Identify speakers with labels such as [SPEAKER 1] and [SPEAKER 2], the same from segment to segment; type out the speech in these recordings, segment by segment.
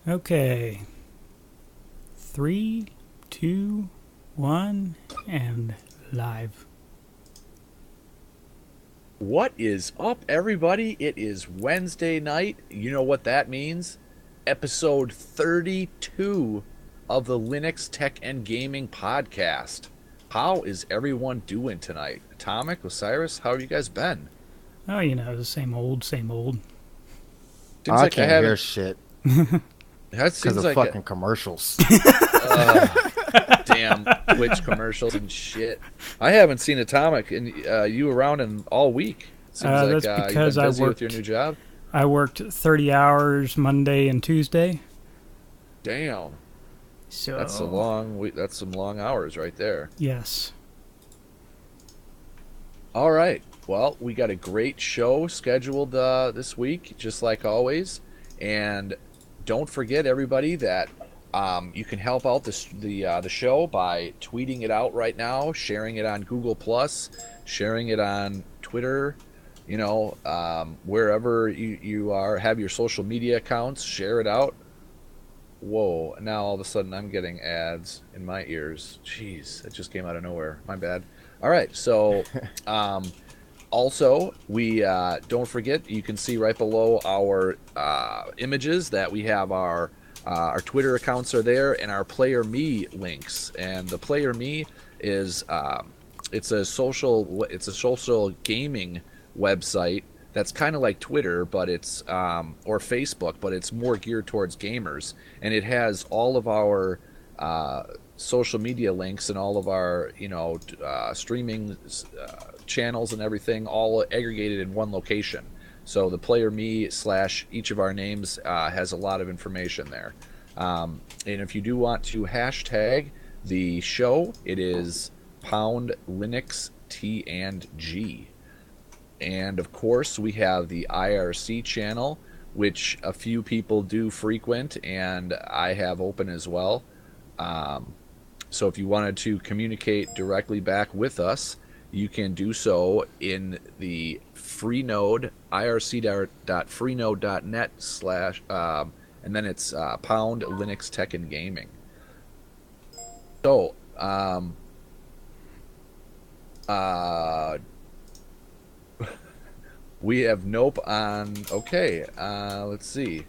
[SPEAKER 1] Okay. 3, 2, 1, and live.
[SPEAKER 2] What is up, everybody? It is Wednesday night. You know what that means? Episode 32 of the Linux Tech and Gaming Podcast. How is everyone doing tonight? Atomic, Osiris, how have you guys been?
[SPEAKER 1] Oh, the same old, same old.
[SPEAKER 2] Seems
[SPEAKER 3] I
[SPEAKER 2] like I
[SPEAKER 3] can't hear
[SPEAKER 2] haven't.
[SPEAKER 3] shit
[SPEAKER 2] That
[SPEAKER 3] because
[SPEAKER 2] seems
[SPEAKER 3] of
[SPEAKER 2] like
[SPEAKER 3] fucking commercials.
[SPEAKER 2] damn Twitch commercials and shit. I haven't seen Atomic and you around in all week. Seems like
[SPEAKER 1] That's
[SPEAKER 2] you've
[SPEAKER 1] because
[SPEAKER 2] been busy with your new job.
[SPEAKER 1] I worked 30 hours Monday and Tuesday.
[SPEAKER 2] Damn,
[SPEAKER 1] So
[SPEAKER 2] that's a long week. That's some long hours right there.
[SPEAKER 1] Yes.
[SPEAKER 2] All right. Well, we got a great show scheduled this week, just like always. And don't forget, everybody, that you can help out the show by tweeting it out right now, sharing it on Google Plus, sharing it on Twitter. Wherever you are, have your social media accounts, share it out. Whoa! Now all of a sudden I'm getting ads in my ears. Jeez, it just came out of nowhere. My bad. All right, so. Also, we don't forget, you can see right below our images that we have our Twitter accounts are there and our Player Me links. And the Player Me is it's a social gaming website that's kind of like Twitter, but it's or Facebook, but it's more geared towards gamers. And it has all of our social media links and all of our streaming channels and everything all aggregated in one location. So the Player Me / each of our names has a lot of information there. And if you do want to hashtag the show, it is pound Linux T and G. And of course we have the IRC channel, which a few people do frequent and I have open as well. So if you wanted to communicate directly back with us, you can do so in the freenode, irc.freenode.net / and then it's pound Linux Tech and Gaming. So, we have Nope on, okay, let's see.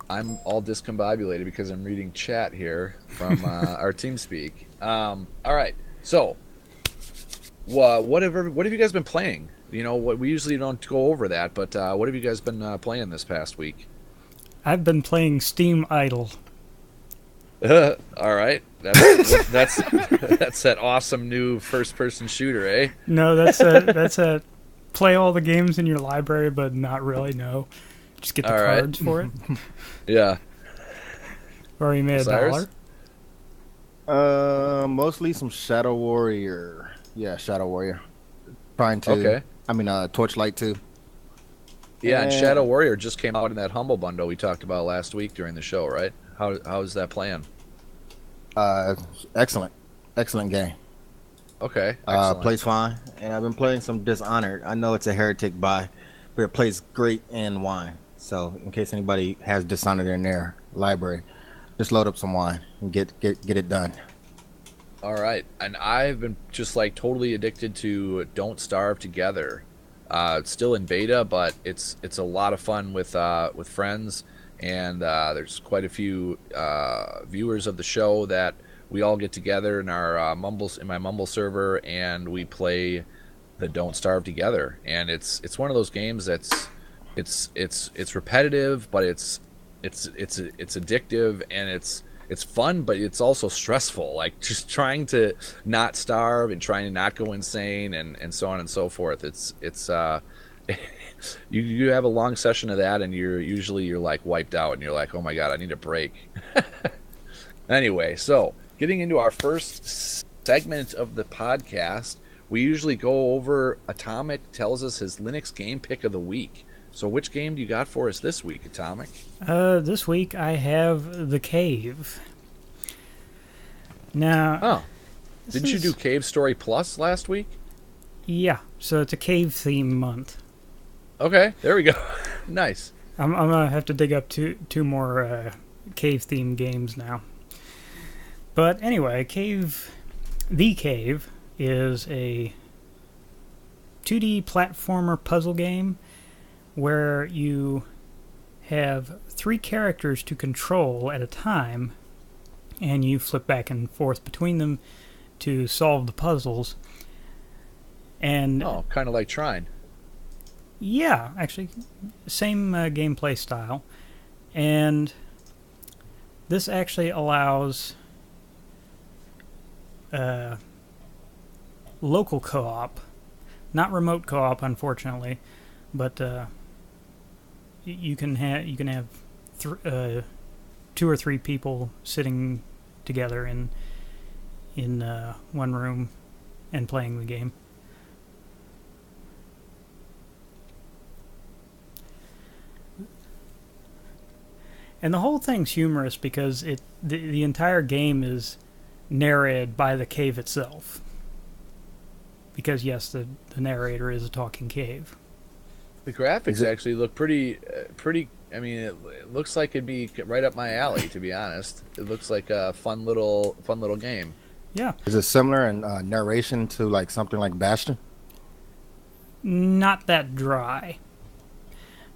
[SPEAKER 2] I'm all discombobulated because I'm reading chat here from our TeamSpeak. All right, so what have you guys been playing? We usually don't go over that, but what have you guys been playing this past week?
[SPEAKER 1] I've been playing Steam Idle.
[SPEAKER 2] All right, that's that's that awesome new first-person shooter, eh?
[SPEAKER 1] No, that's a play all the games in your library, but not really, no. Just get the
[SPEAKER 2] All right.
[SPEAKER 1] cards for it.
[SPEAKER 2] Yeah.
[SPEAKER 1] Or you made
[SPEAKER 2] Osiris?
[SPEAKER 1] $1.
[SPEAKER 3] Mostly some Shadow Warrior. Yeah, Shadow Warrior. Trying to.
[SPEAKER 2] Okay.
[SPEAKER 3] Torchlight too.
[SPEAKER 2] Yeah, and Shadow Warrior just came out in that Humble Bundle we talked about last week during the show, right? How's that playing?
[SPEAKER 3] Excellent game.
[SPEAKER 2] Okay, excellent.
[SPEAKER 3] Plays fine, and I've been playing some Dishonored. I know it's a heretic buy, but it plays great in wine. So in case anybody has Dishonored in their library, just load up some wine and get it done.
[SPEAKER 2] All right, and I've been just like totally addicted to Don't Starve Together. It's still in beta, but it's a lot of fun with friends, and there's quite a few viewers of the show that we all get together in our my Mumble server, and we play the Don't Starve Together. And it's one of those games that's it's repetitive, but it's addictive, and it's fun, but it's also stressful. Like just trying to not starve and trying to not go insane and so on and so forth. It's you have a long session of that, and you're like wiped out, and you're like, oh my god, I need a break. Anyway, so getting into our first segment of the podcast, we usually go over Atomic tells us his Linux game pick of the week. So which game do you got for us this week, Atomic?
[SPEAKER 1] This week I have The Cave. Now,
[SPEAKER 2] didn't you do Cave Story Plus last week?
[SPEAKER 1] Yeah, so it's a cave theme month.
[SPEAKER 2] Okay, there we go. Nice.
[SPEAKER 1] I'm gonna have to dig up two more cave themed games now. But anyway, The Cave is a 2D platformer puzzle game where you have 3 characters to control at a time, and you flip back and forth between them to solve the puzzles. And
[SPEAKER 2] kind of like Trine.
[SPEAKER 1] yeah, actually, same gameplay style. And this actually allows local co-op, not remote co-op, unfortunately, but you can have 2 or 3 people sitting together in one room and playing the game. And the whole thing's humorous because the entire game is narrated by the cave itself. Because yes, the narrator is a talking cave.
[SPEAKER 2] The graphics actually look pretty. I mean, it looks like it'd be right up my alley. To be honest, it looks like a fun little game.
[SPEAKER 1] Yeah.
[SPEAKER 3] Is it similar in narration to like something like Bastion?
[SPEAKER 1] Not that dry.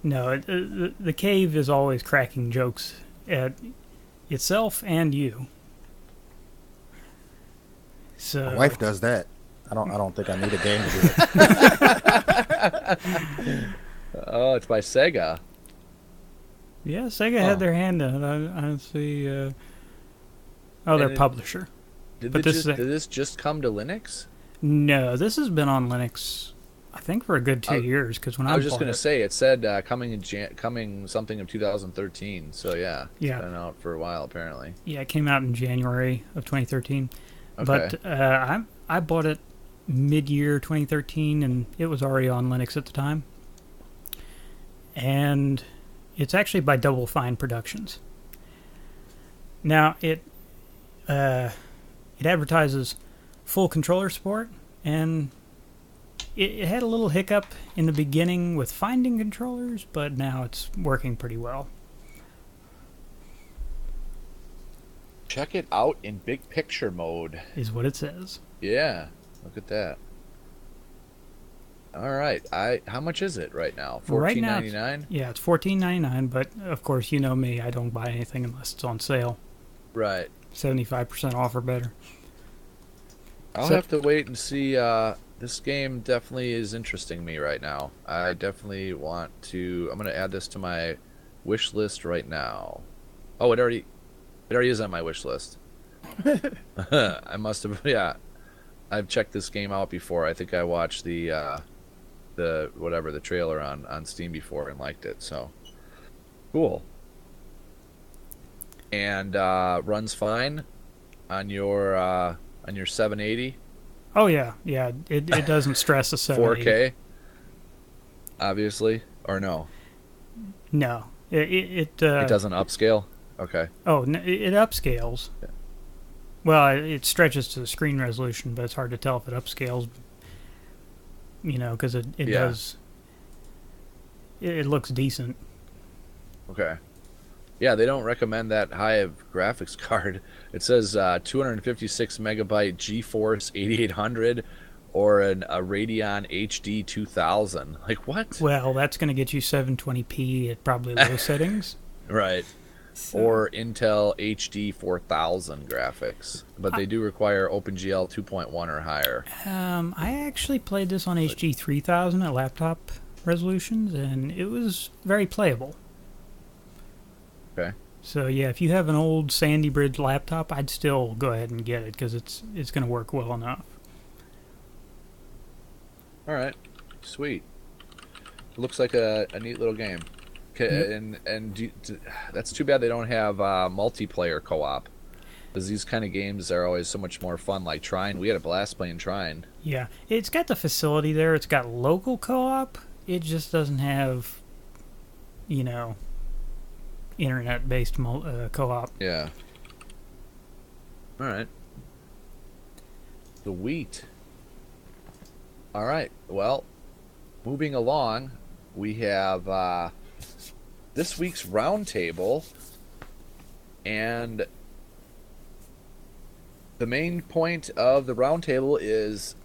[SPEAKER 1] No, the cave is always cracking jokes at itself and you. So
[SPEAKER 3] My wife does that. I don't think I need a game to do it.
[SPEAKER 2] Oh, it's by Sega.
[SPEAKER 1] yeah, Sega had their hand in it. I see. Their publisher.
[SPEAKER 2] Did
[SPEAKER 1] But
[SPEAKER 2] this just come to Linux?
[SPEAKER 1] No, this has been on Linux, I think, for a good 2 years. Because when
[SPEAKER 2] I was just
[SPEAKER 1] going to
[SPEAKER 2] say it said coming something of 2013. So yeah, it's been out for a while apparently.
[SPEAKER 1] Yeah, it came out in January of 2013.
[SPEAKER 2] Okay.
[SPEAKER 1] But I bought it mid-year 2013, and it was already on Linux at the time. And it's actually by Double Fine Productions. Now it advertises full controller support, and it had a little hiccup in the beginning with finding controllers, but now it's working pretty well.
[SPEAKER 2] Check it out in big picture mode.
[SPEAKER 1] Is what it says.
[SPEAKER 2] Yeah, look at that. All right, how much is it right now? $14.99.
[SPEAKER 1] Yeah, it's $14.99. But of course, you know me, I don't buy anything unless it's on sale.
[SPEAKER 2] Right.
[SPEAKER 1] 75% off or better.
[SPEAKER 2] I'll have to wait and see. This game definitely is interesting me right now. I definitely want to. I'm going to add this to my wish list right now. Oh, it already is on my wish list. I must have. Yeah, I've checked this game out before. I think I watched the trailer on Steam before and liked it. So cool. And runs fine on your 780.
[SPEAKER 1] Oh yeah. It doesn't stress a 780.
[SPEAKER 2] 4K. Obviously, or no?
[SPEAKER 1] No, it
[SPEAKER 2] doesn't upscale. Okay.
[SPEAKER 1] Oh, it upscales.
[SPEAKER 2] Yeah.
[SPEAKER 1] Well, it stretches to the screen resolution, but it's hard to tell if it upscales. You know, because it does. It looks decent.
[SPEAKER 2] Okay. Yeah, they don't recommend that high of graphics card. It says 256 megabyte GeForce 8800 or a Radeon HD 2000. Like what?
[SPEAKER 1] Well, that's going to get you 720p at probably low settings.
[SPEAKER 2] Right.
[SPEAKER 1] So,
[SPEAKER 2] or Intel HD 4000 graphics, but they do require OpenGL 2.1 or higher.
[SPEAKER 1] I actually played this on HD 3000 at laptop resolutions, and it was very playable.
[SPEAKER 2] Okay.
[SPEAKER 1] So yeah, if you have an old Sandy Bridge laptop, I'd still go ahead and get it because it's going to work well enough.
[SPEAKER 2] All right, sweet. It looks like a neat little game. And that's too bad they don't have multiplayer co-op, because these kind of games are always so much more fun. Like Trine, we had a blast playing Trine.
[SPEAKER 1] Yeah, it's got the facility there. It's got local co-op. It just doesn't have, internet-based co-op.
[SPEAKER 2] Yeah. All right. The wheat. All right. Well, moving along, we have this week's roundtable, and the main point of the roundtable is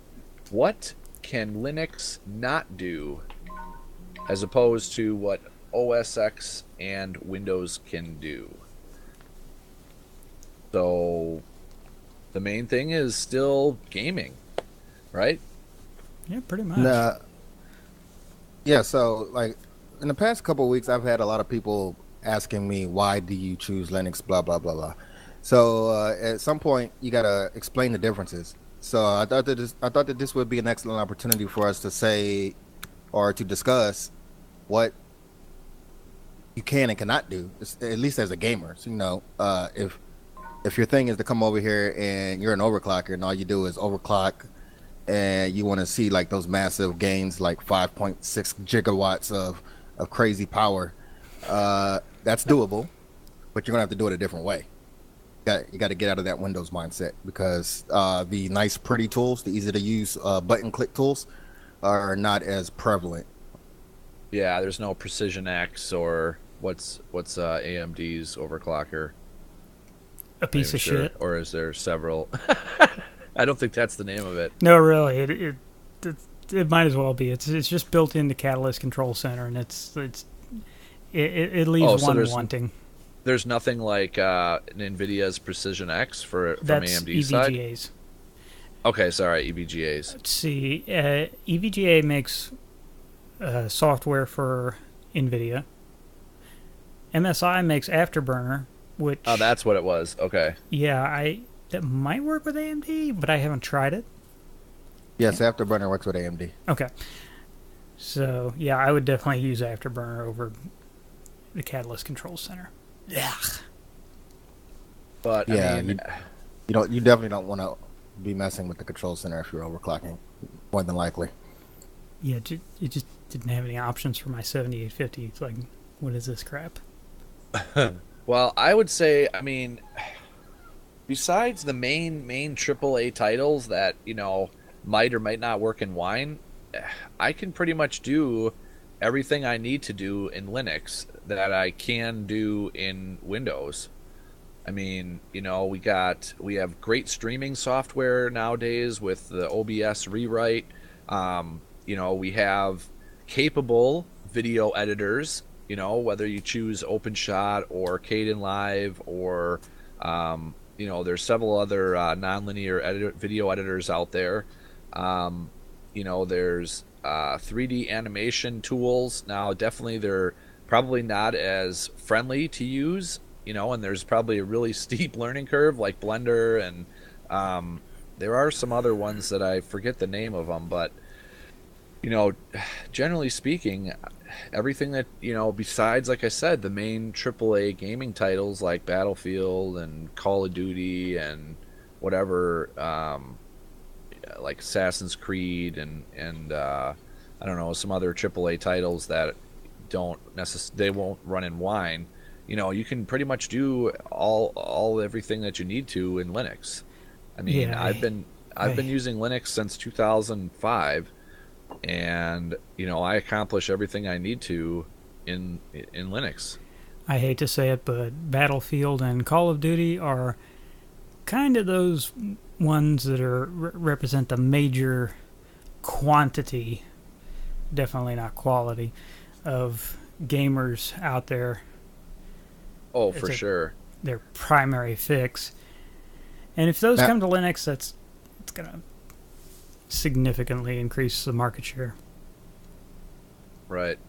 [SPEAKER 2] what can Linux not do, as opposed to what OS X and Windows can do. So the main thing is still gaming, right?
[SPEAKER 1] Yeah, pretty much.
[SPEAKER 3] Yeah, so like in the past couple of weeks, I've had a lot of people asking me, why do you choose Linux, blah, blah, blah, blah. So at some point, you got to explain the differences. So I thought that this would be an excellent opportunity for us to say or to discuss what you can and cannot do, at least as a gamer. So, if your thing is to come over here and you're an overclocker and all you do is overclock and you want to see like those massive gains, like 5.6 gigawatts of crazy power, that's doable, but you're gonna have to do it a different way. You got to get out of that Windows mindset, because the nice, pretty tools, the easy to use button click tools, are not as prevalent.
[SPEAKER 2] Yeah, there's no Precision X or what's AMD's overclocker.
[SPEAKER 1] A piece of shit.
[SPEAKER 2] Or is there several? I don't think that's the name of it.
[SPEAKER 1] No, really, it might as well be. It's just built into Catalyst Control Center, and it leaves one wanting.
[SPEAKER 2] There's nothing like NVIDIA's Precision X from
[SPEAKER 1] That's
[SPEAKER 2] AMD's
[SPEAKER 1] EVGAs.
[SPEAKER 2] side? Okay, sorry, EVGAs.
[SPEAKER 1] Let's see. EVGA makes software for NVIDIA. MSI makes Afterburner, which...
[SPEAKER 2] Oh, that's what it was. Okay.
[SPEAKER 1] Yeah, that might work with AMD, but I haven't tried it.
[SPEAKER 3] Yes, Afterburner works with AMD.
[SPEAKER 1] Okay. So, yeah, I would definitely use Afterburner over the Catalyst Control Center. Yeah.
[SPEAKER 2] But
[SPEAKER 3] yeah,
[SPEAKER 2] I mean,
[SPEAKER 3] you definitely don't want to be messing with the control center if you're overclocking, more than likely.
[SPEAKER 1] Yeah, it just didn't have any options for my 7850. It's like, what is this crap?
[SPEAKER 2] Well, I would say, I mean, besides the main AAA titles that, might or might not work in Wine, I can pretty much do everything I need to do in Linux that I can do in Windows. I mean, we have great streaming software nowadays with the OBS rewrite. We have capable video editors, whether you choose OpenShot or Kdenlive or, there's several other nonlinear video editors out there. There's 3D animation tools. Now, definitely they're probably not as friendly to use, and there's probably a really steep learning curve like Blender, and there are some other ones that I forget the name of them, but generally speaking, everything that, besides, like I said, the main AAA gaming titles like Battlefield and Call of Duty and whatever, like Assassin's Creed and I don't know, some other AAA titles that they won't run in Wine. You can pretty much do everything that you need to in Linux. I mean, yeah, I've been using Linux since 2005, and I accomplish everything I need to in Linux.
[SPEAKER 1] I hate to say it, but Battlefield and Call of Duty are kind of those ones that represent the major quantity, definitely not quality, of gamers out there.
[SPEAKER 2] Oh, for sure.
[SPEAKER 1] Their primary fix. And if those come to Linux, it's going to significantly increase the market share.
[SPEAKER 2] Right.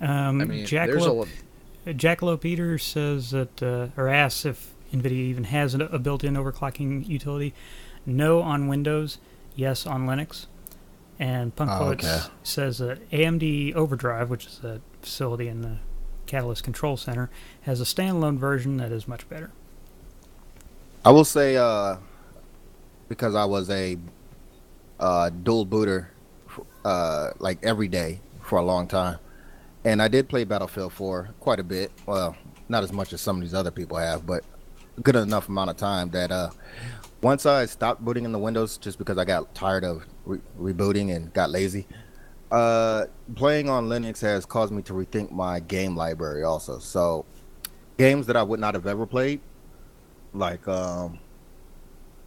[SPEAKER 1] Jackalope Peter says that, or asks if NVIDIA even has a built-in overclocking utility. No on Windows, yes on Linux. And Punk Poets says that AMD Overdrive, which is a facility in the Catalyst Control Center, has a standalone version that is much better.
[SPEAKER 3] I will say, because I was a dual booter like every day for a long time, and I did play Battlefield 4 quite a bit. Well, not as much as some of these other people have, but a good enough amount of time that once I stopped booting in the Windows just because I got tired of rebooting and got lazy, Playing on Linux has caused me to rethink my game library also. So games that I would not have ever played, like I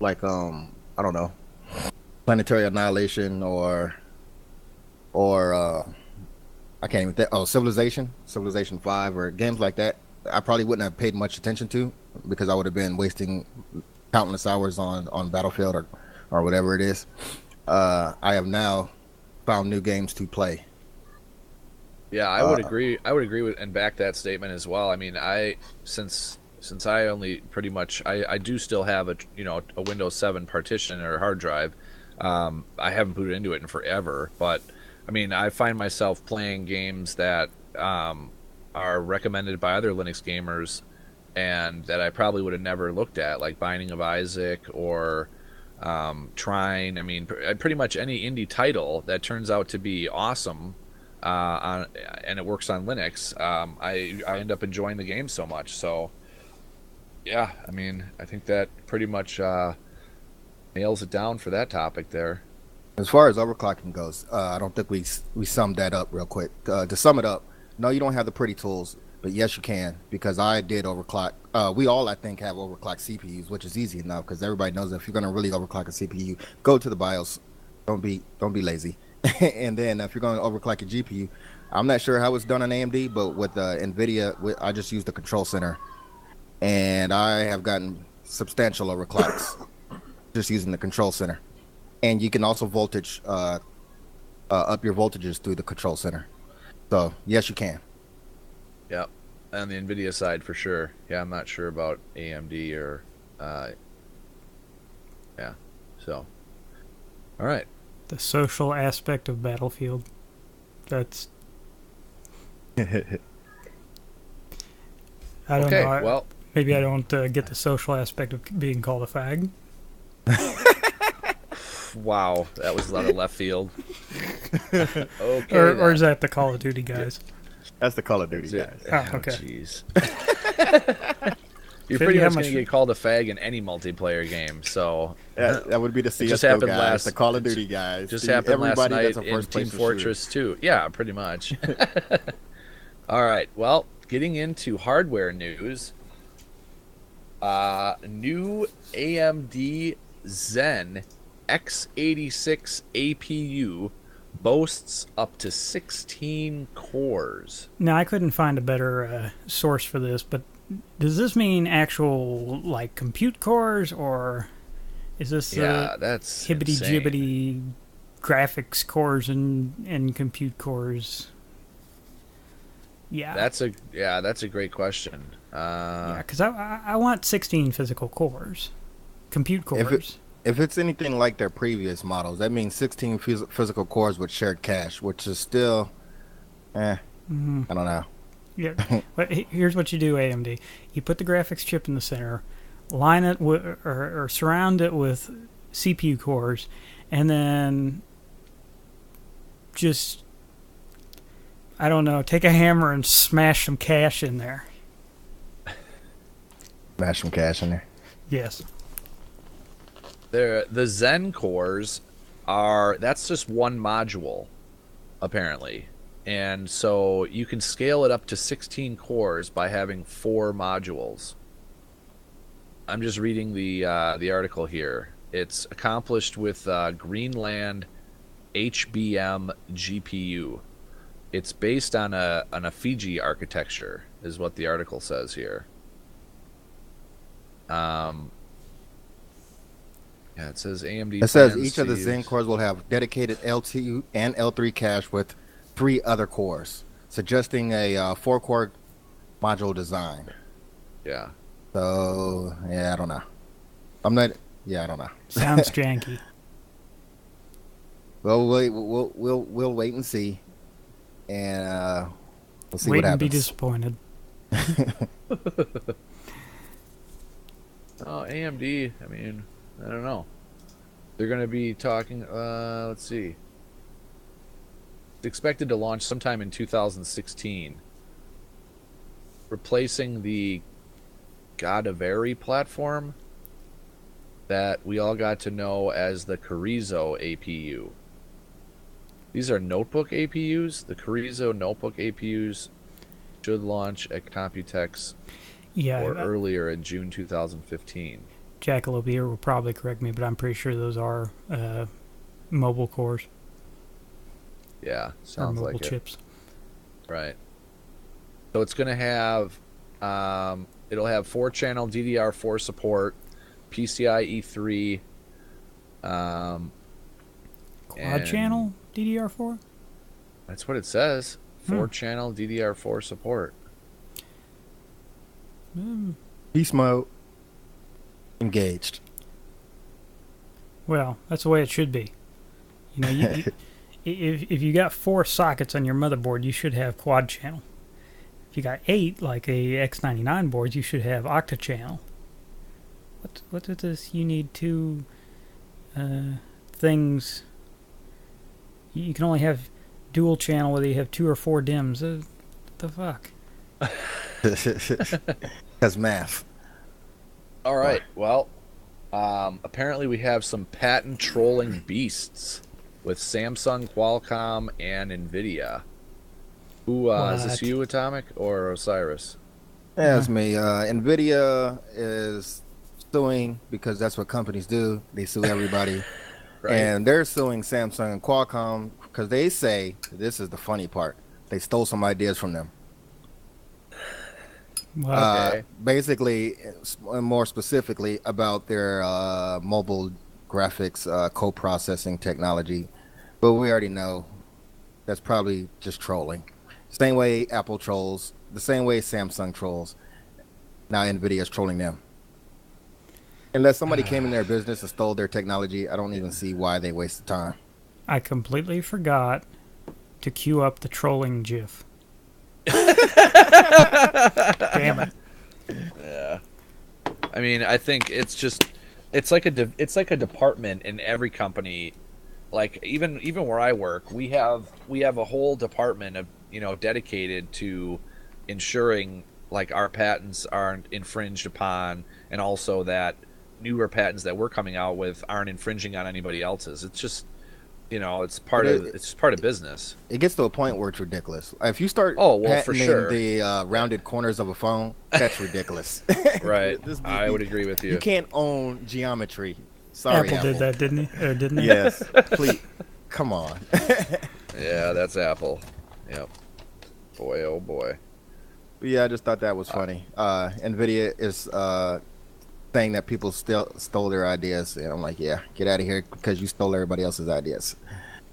[SPEAKER 3] don't know, Planetary Annihilation or I can't even think. Oh, Civilization 5, or games like that. I probably wouldn't have paid much attention to because I would have been wasting countless hours on Battlefield or whatever it is. I have now found new games to play.
[SPEAKER 2] Yeah, I would agree. I would agree with and back that statement as well. I mean, since I only pretty much I do still have a Windows 7 partition or hard drive. I haven't booted into it in forever, but I mean, I find myself playing games that are recommended by other Linux gamers and that I probably would have never looked at, like Binding of Isaac or Trine. I mean, pretty much any indie title that turns out to be awesome and it works on Linux. I end up enjoying the game so much. So, yeah, I mean, I think that pretty much nails it down for that topic there.
[SPEAKER 3] As far as overclocking goes, I don't think we summed that up real quick. To sum it up, no, you don't have the pretty tools, but yes, you can, because I did overclock. We all, I think, have overclocked CPUs, which is easy enough because everybody knows that if you're going to really overclock a CPU, go to the BIOS. Don't be lazy. And then if you're going to overclock your GPU, I'm not sure how it's done on AMD, but with NVIDIA, I just used the control center, and I have gotten substantial overclocks just using the control center. And you can also voltage up your voltages through the control center. So yes, you can.
[SPEAKER 2] Yep, on the NVIDIA side for sure. Yeah, I'm not sure about AMD or yeah. So, all right.
[SPEAKER 1] The social aspect of Battlefield. That's. I don't
[SPEAKER 2] Okay,
[SPEAKER 1] know.
[SPEAKER 2] well,
[SPEAKER 1] Maybe I don't get the social aspect of being called a fag.
[SPEAKER 2] wow, that was out of left field. Okay,
[SPEAKER 1] Or is that the Call of Duty guys?
[SPEAKER 3] That's the Call of Duty guys.
[SPEAKER 1] Oh, okay.
[SPEAKER 2] Jeez. You're pretty much going to get called a fag in any multiplayer game, so...
[SPEAKER 3] That would be the CSGO
[SPEAKER 2] just happened
[SPEAKER 3] guys, the Call of Duty guys.
[SPEAKER 2] Just happened last night in
[SPEAKER 3] first
[SPEAKER 2] Team Fortress 2. Yeah, pretty much. All right, well, getting into hardware news. New AMD Zen x86 APU boasts up to 16 cores.
[SPEAKER 1] Now, I couldn't find a better source for this, but does this mean actual, like, compute cores, or is this
[SPEAKER 2] that's
[SPEAKER 1] hibbity-jibbity graphics cores and compute cores? Yeah.
[SPEAKER 2] That's a great question.
[SPEAKER 1] Yeah, because I want 16 physical cores. Compute cores.
[SPEAKER 3] If it's anything like their previous models, that means 16 physical cores with shared cache, which is still, I don't know.
[SPEAKER 1] Yeah, but here's what you do, AMD. You put the graphics chip in the center, line it with, or surround it with CPU cores, and then just, I don't know, take a hammer and smash some cache in there.
[SPEAKER 3] Smash some cache in there.
[SPEAKER 1] Yes.
[SPEAKER 2] The Zen cores that's just one module, apparently. And so you can scale it up to 16 cores by having 4 modules. I'm just reading the article here. It's accomplished with Greenland HBM GPU. It's based on a Fiji architecture, is what the article says here. Yeah, it says AMD.
[SPEAKER 3] It says each of the Zen cores will have dedicated L2 and L3 cache with 3 other cores, suggesting a 4-core module design.
[SPEAKER 2] Yeah.
[SPEAKER 3] So yeah, I don't know. I don't know.
[SPEAKER 1] Sounds janky.
[SPEAKER 3] Well, we'll wait and see, and we'll see
[SPEAKER 1] wait
[SPEAKER 3] what happens.
[SPEAKER 1] And be disappointed.
[SPEAKER 2] Oh, AMD. I mean, I don't know. They're going to be talking. Let's see. It's expected to launch sometime in 2016, replacing the Godavari platform that we all got to know as the Carrizo APU. These are notebook APUs. The Carrizo notebook APUs should launch at Computex
[SPEAKER 1] Yeah,
[SPEAKER 2] or earlier in June 2015.
[SPEAKER 1] Jackalope here will probably correct me, but I'm pretty sure those are mobile cores
[SPEAKER 2] Yeah,
[SPEAKER 1] or
[SPEAKER 2] sounds
[SPEAKER 1] mobile
[SPEAKER 2] like it.
[SPEAKER 1] chips.
[SPEAKER 2] Right. So it's going to have, it'll have 4-channel DDR4 support, PCIe 3,
[SPEAKER 1] Quad
[SPEAKER 2] and
[SPEAKER 1] channel DDR4?
[SPEAKER 2] that's what it says. 4-channel DDR4 support.
[SPEAKER 3] Beast mode. Engaged.
[SPEAKER 1] Well, that's the way it should be. You know, if you got 4 sockets on your motherboard, you should have quad channel. If you got 8, like a X99 board, you should have octa channel. What is this? You need 2 things. You can only have dual channel whether you have 2 or 4 DIMMs. What the fuck?
[SPEAKER 3] That's math.
[SPEAKER 2] All right. Well, apparently we have some patent trolling beasts with Samsung, Qualcomm, and NVIDIA. Who is this?
[SPEAKER 1] What?
[SPEAKER 2] You, Atomic, or Osiris?
[SPEAKER 3] Yeah, that's me. NVIDIA is suing because that's what companies do. They sue everybody.
[SPEAKER 2] Right.
[SPEAKER 3] And they're suing Samsung and Qualcomm because they say, this is the funny part, they stole some ideas from them.
[SPEAKER 1] What?
[SPEAKER 2] Okay.
[SPEAKER 3] Basically, more specifically about their mobile graphics co-processing technology. But we already know that's probably just trolling. Same way Apple trolls, the same way Samsung trolls. Now NVIDIA is trolling them. Unless somebody came in their business and stole their technology, I don't even see why they wasted time.
[SPEAKER 1] I completely forgot to queue up the trolling GIF. Damn it.
[SPEAKER 2] Yeah. I mean, I think it's like a department in every company. Like even where I work, we have a whole department of dedicated to ensuring like our patents aren't infringed upon, and also that newer patents that we're coming out with aren't infringing on anybody else's. It's just it's part of business.
[SPEAKER 3] It gets to a point where it's ridiculous. If you start
[SPEAKER 2] for
[SPEAKER 3] patenting
[SPEAKER 2] sure.
[SPEAKER 3] the rounded corners of a phone, that's ridiculous.
[SPEAKER 2] Right. I would agree with you.
[SPEAKER 3] You can't own geometry. Sorry,
[SPEAKER 1] Apple did that, didn't he? Or didn't he?
[SPEAKER 3] Yes, please. Come on.
[SPEAKER 2] Yeah, that's Apple. Yep. Boy, oh boy.
[SPEAKER 3] But yeah, I just thought that was funny. NVIDIA is saying that people still stole their ideas, and I'm like, yeah, get out of here because you stole everybody else's ideas.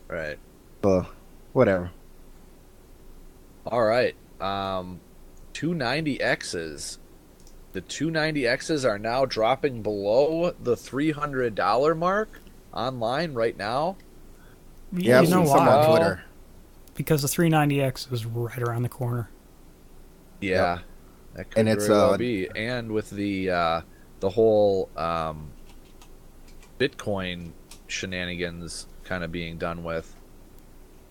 [SPEAKER 2] Right.
[SPEAKER 3] So, whatever.
[SPEAKER 2] All right. 290Xs. The 290Xs are now dropping below the $300 mark online right now.
[SPEAKER 3] Yeah, I've
[SPEAKER 1] You know
[SPEAKER 3] seen some
[SPEAKER 1] why?
[SPEAKER 3] on Twitter.
[SPEAKER 1] Because the 390X is right around the corner.
[SPEAKER 2] Yeah, that could
[SPEAKER 3] And it's,
[SPEAKER 2] very well be. And with the whole Bitcoin shenanigans kind of being done with,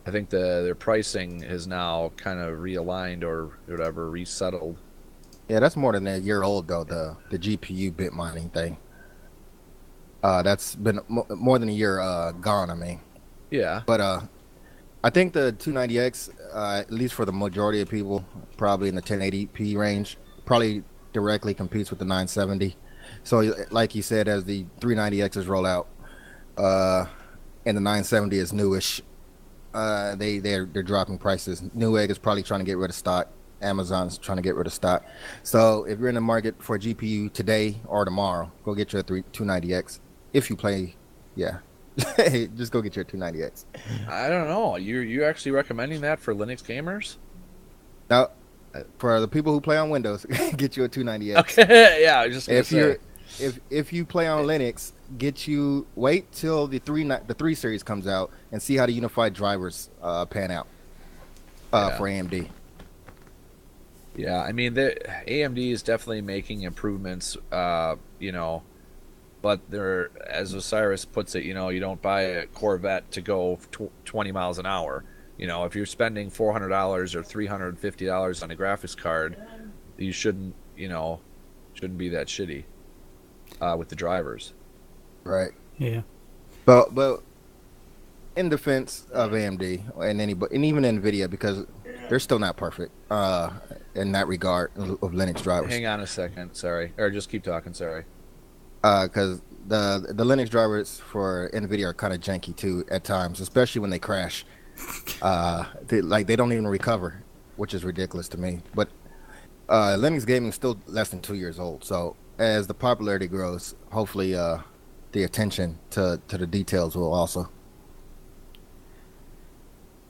[SPEAKER 2] I think their pricing is now kind of realigned or whatever, resettled.
[SPEAKER 3] Yeah, that's more than a year old though. The GPU bit mining thing. That's been more than a year gone. I mean,
[SPEAKER 2] Yeah.
[SPEAKER 3] but I think the 290X, at least for the majority of people, probably in the 1080p range, probably directly competes with the 970. So, like you said, as the 390Xs roll out, and the 970 is newish, they're dropping prices. Newegg is probably trying to get rid of stock. Amazon's trying to get rid of stock. So if you're in the market for a GPU today or tomorrow, go get your 290X. If you play, yeah, just go get your 290X.
[SPEAKER 2] I don't know. You actually recommending that for Linux gamers?
[SPEAKER 3] Now, for the people who play on Windows, get you a 290X.
[SPEAKER 2] Okay. Yeah, I was just gonna
[SPEAKER 3] If
[SPEAKER 2] say.
[SPEAKER 3] you're if you play on Linux, wait till the 3 series comes out and see how the unified drivers pan out for AMD.
[SPEAKER 2] Yeah, I mean, AMD is definitely making improvements, but they're, as Osiris puts it, you don't buy a Corvette to go 20 miles an hour. If you're spending $400 or $350 on a graphics card, you shouldn't be that shitty with the drivers.
[SPEAKER 3] Right.
[SPEAKER 1] Yeah.
[SPEAKER 3] But in defense of AMD and anybody, and even Nvidia, because they're still not perfect in that regard of Linux drivers.
[SPEAKER 2] Hang on a second, sorry, or just keep talking. Sorry.
[SPEAKER 3] Because the Linux drivers for Nvidia are kind of janky too at times, especially when they crash. They don't even recover, which is ridiculous to me. But Linux gaming is still less than 2 years old, so as the popularity grows, hopefully the attention to the details will also.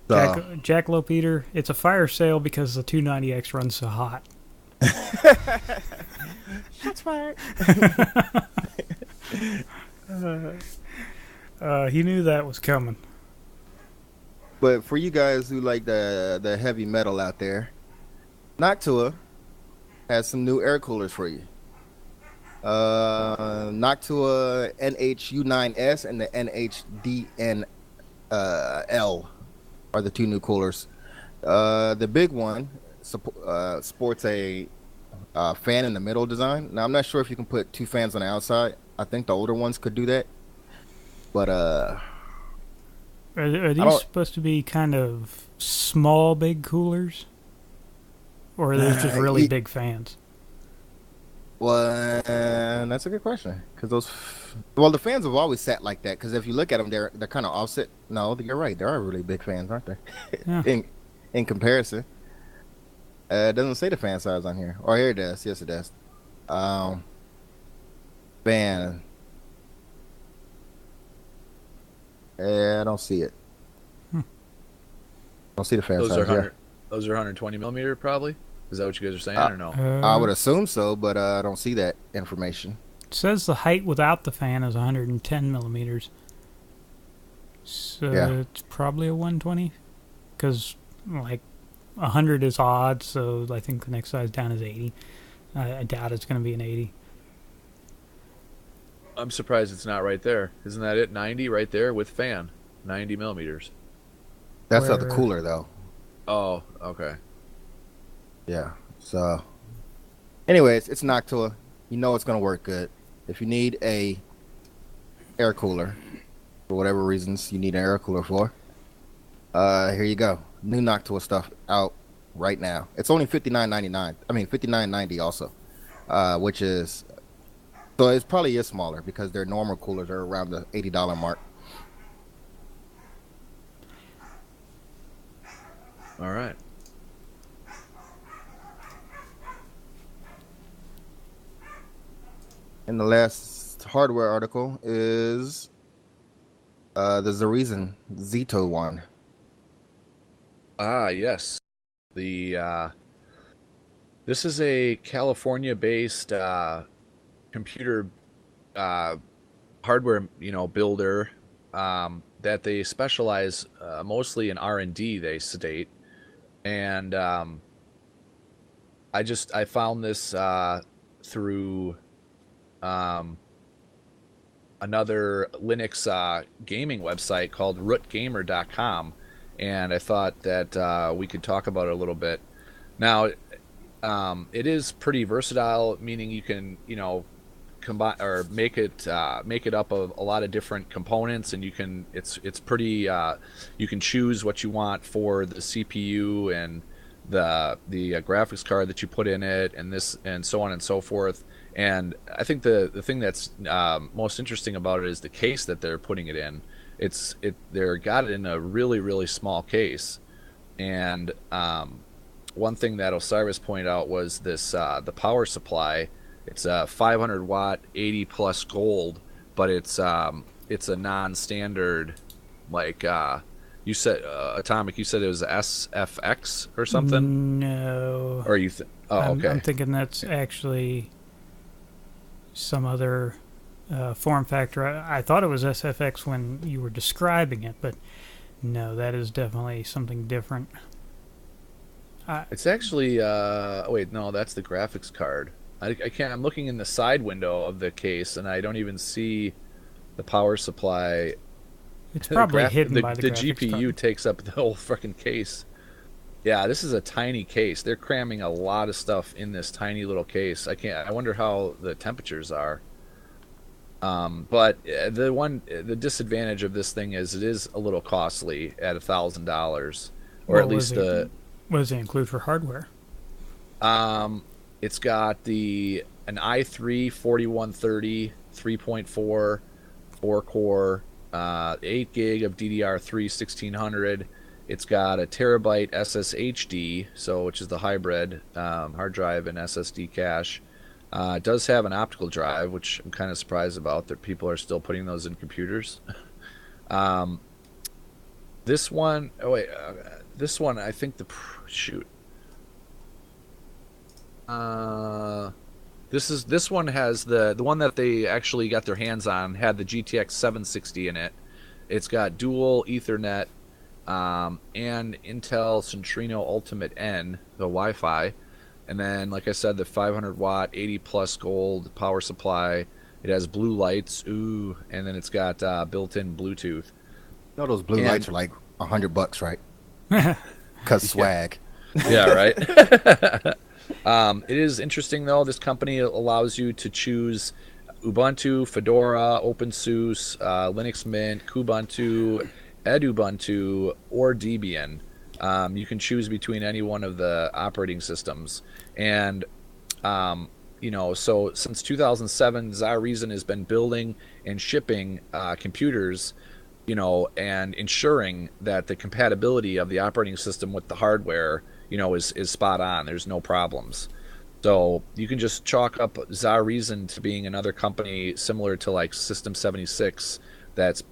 [SPEAKER 3] So,
[SPEAKER 1] Jackalope Eater, it's a fire sale because the 290X runs so hot.
[SPEAKER 3] shots fired.
[SPEAKER 1] He knew that was coming.
[SPEAKER 3] But for you guys who like the heavy metal out there, Noctua has some new air coolers for you. Noctua NHU9S and the NHDNL are the two new coolers. The big one sports a fan in the middle design. Now I'm not sure if you can put two fans on the outside. I think the older ones could do that, but
[SPEAKER 1] Are these supposed to be kind of small, big coolers? Or are those just really big fans?
[SPEAKER 3] Well, that's a good question. Because the fans have always sat like that. Because if you look at them, they're kind of offset. No, you're right. They are really big fans, aren't they?
[SPEAKER 1] Yeah.
[SPEAKER 3] in comparison, it doesn't say the fan size on here. Oh, here it does. Yes, it does. Fan. I don't see it. Don't see the fan size.
[SPEAKER 2] Those are 120 millimeter, probably. Is that what you guys are saying, or no?
[SPEAKER 3] I would assume so, but I don't see that information.
[SPEAKER 1] It says the height without the fan is 110 millimeters. So it's probably a 120. Because, 100 is odd, so I think the next size down is 80. I doubt it's going to be an 80.
[SPEAKER 2] I'm surprised it's not right there. Isn't that it? 90 right there with fan. 90 millimeters.
[SPEAKER 3] That's not the cooler, though.
[SPEAKER 2] Oh, okay.
[SPEAKER 3] Yeah. So, anyways, it's Noctua. You know it's going to work good. If you need a air cooler, for whatever reasons you need an air cooler for, here you go. New Noctua stuff out right now. It's only $59.99. I mean, $59.90 also, which is... So it probably is smaller because their normal coolers are around the $80 mark.
[SPEAKER 2] All right.
[SPEAKER 3] And the last hardware article is there's a reason ZitoOne.
[SPEAKER 2] Ah, yes. This is a California-based computer hardware, builder that they specialize mostly in R&D, they state. And I found this through another Linux gaming website called rootgamer.com, and I thought that we could talk about it a little bit. Now, it is pretty versatile, meaning you can, combine or make it up of a lot of different components, and it's pretty you can choose what you want for the CPU and the graphics card that you put in it, and so on and so forth. And I think the thing that's most interesting about it is the case that they're putting it in. They're got it in a really, really small case. And one thing that Osiris pointed out was this the power supply. It's a 500 watt 80 plus gold, but it's a non-standard, you said Atomic. You said it was SFX or something.
[SPEAKER 1] No.
[SPEAKER 2] Or okay.
[SPEAKER 1] I'm thinking that's actually some other form factor. I thought it was SFX when you were describing it, but no, that is definitely something different.
[SPEAKER 2] It's actually wait, no, that's the graphics card. I can't. I'm looking in the side window of the case, and I don't even see the power supply.
[SPEAKER 1] It's probably hidden by the graphics
[SPEAKER 2] GPU
[SPEAKER 1] card.
[SPEAKER 2] Takes up the whole freaking case. Yeah, this is a tiny case. They're cramming a lot of stuff in this tiny little case. I wonder how the temperatures are. But the disadvantage of this thing is it is a little costly at $1,000, or at least
[SPEAKER 1] what does it include for hardware?
[SPEAKER 2] It's got an i3 4130 3.4 4-core, 8 gig of DDR3 1600. It's got a terabyte SSHD, which is the hybrid hard drive and SSD cache. It does have an optical drive, which I'm kind of surprised about that people are still putting those in computers. This one, I think this one has the one that they actually got their hands on had the GTX 760 in it. It's got dual Ethernet and Intel Centrino Ultimate N, the Wi-Fi, and then, like I said, the 500 watt 80 plus gold power supply. It has blue lights, and then it's got built-in Bluetooth.
[SPEAKER 3] Those blue lights are like $100, right? Cause swag.
[SPEAKER 2] Yeah, right. It is interesting though. This company allows you to choose Ubuntu, Fedora, OpenSUSE, Linux Mint, Kubuntu, Edubuntu, or Debian. You can choose between any one of the operating systems, and so since 2007, ZitoReason has been building and shipping computers, and ensuring that the compatibility of the operating system with the hardware, is spot on. There's no problems. So you can just chalk up ZitoReason to being another company similar to like System 76 that's,